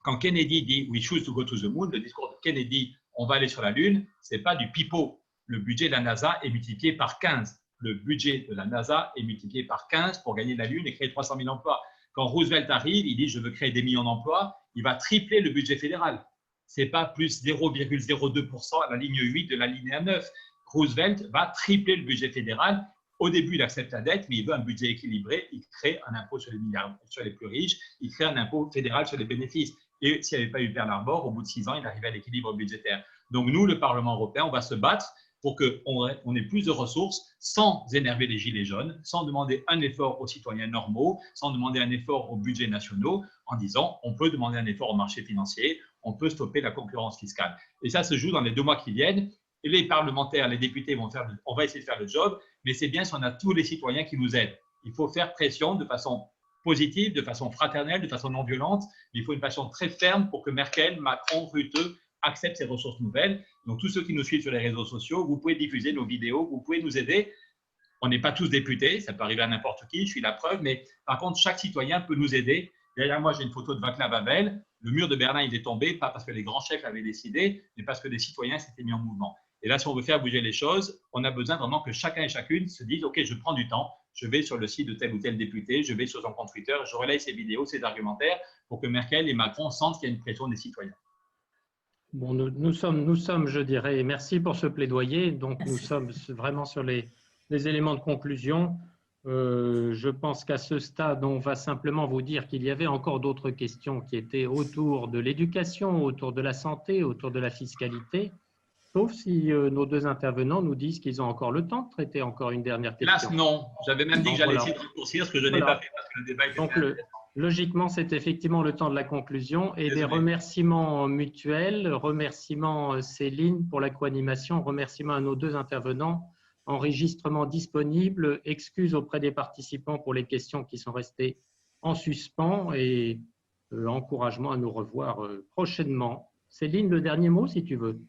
quand Kennedy dit « We choose to go to the moon », le discours de Kennedy « On va aller sur la Lune », ce n'est pas du pipeau. Le budget de la NASA est multiplié par 15. Le budget de la NASA est multiplié par 15 pour gagner la Lune et créer 300 000 emplois. Quand Roosevelt arrive, il dit « Je veux créer des millions d'emplois », il va tripler le budget fédéral. Ce n'est pas plus 0,02% à la ligne 8 de la ligne 9. Roosevelt va tripler le budget fédéral. Au début, il accepte la dette, mais il veut un budget équilibré. Il crée un impôt sur les milliards, sur les plus riches. Il crée un impôt fédéral sur les bénéfices. Et s'il n'y avait pas eu Pearl Harbor, au bout de 6 ans, il arrivait à l'équilibre budgétaire. Donc, nous, le Parlement européen, on va se battre pour qu'on ait plus de ressources sans énerver les gilets jaunes, sans demander un effort aux citoyens normaux, sans demander un effort aux budgets nationaux, en disant on peut demander un effort au marché financier, on peut stopper la concurrence fiscale. Et ça se joue dans les 2 mois qui viennent. Et les parlementaires, les députés on va essayer de faire le job, mais c'est bien si on a tous les citoyens qui nous aident. Il faut faire pression de façon positive, de façon fraternelle, de façon non violente. Il faut une façon très ferme pour que Merkel, Macron, Rutte acceptent ces ressources nouvelles. Donc, tous ceux qui nous suivent sur les réseaux sociaux, vous pouvez diffuser nos vidéos, vous pouvez nous aider. On n'est pas tous députés, ça peut arriver à n'importe qui, je suis la preuve, mais par contre, chaque citoyen peut nous aider. Derrière moi, j'ai une photo de Václav Havel. Le mur de Berlin, il est tombé, pas parce que les grands chefs avaient décidé, mais parce que des citoyens s'étaient mis en mouvement. Et là, si on veut faire bouger les choses, on a besoin vraiment que chacun et chacune se dise « Ok, je prends du temps, je vais sur le site de tel ou tel député, je vais sur son compte Twitter, je relaye ses vidéos, ses argumentaires pour que Merkel et Macron sentent qu'il y a une pression des citoyens. » Bon, nous sommes, je dirais, merci pour ce plaidoyer. Donc, nous sommes vraiment sur les éléments de conclusion. Je pense qu'à ce stade, on va simplement vous dire qu'il y avait encore d'autres questions qui étaient autour de l'éducation, autour de la santé, autour de la fiscalité. Sauf si nos 2 intervenants nous disent qu'ils ont encore le temps de traiter encore une dernière question. Hélas, non. J'avais même dit que j'allais essayer de raccourcir, ce que je n'ai pas fait parce que le débat était donc, logiquement, c'est effectivement le temps de la conclusion et des remerciements mutuels, remerciements Céline pour la co-animation, remerciements à nos 2 intervenants, enregistrement disponible, excuses auprès des participants pour les questions qui sont restées en suspens et encouragement à nous revoir prochainement. Céline, le dernier mot si tu veux.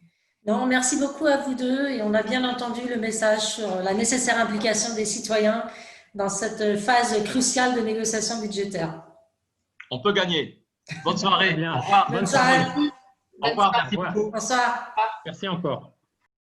Non, merci beaucoup à vous 2 et on a bien entendu le message sur la nécessaire implication des citoyens dans cette phase cruciale de négociation budgétaire. On peut gagner. Bonne soirée. Bien. Au revoir. Bonne soirée. Au revoir. Merci beaucoup. Bonsoir. Merci encore.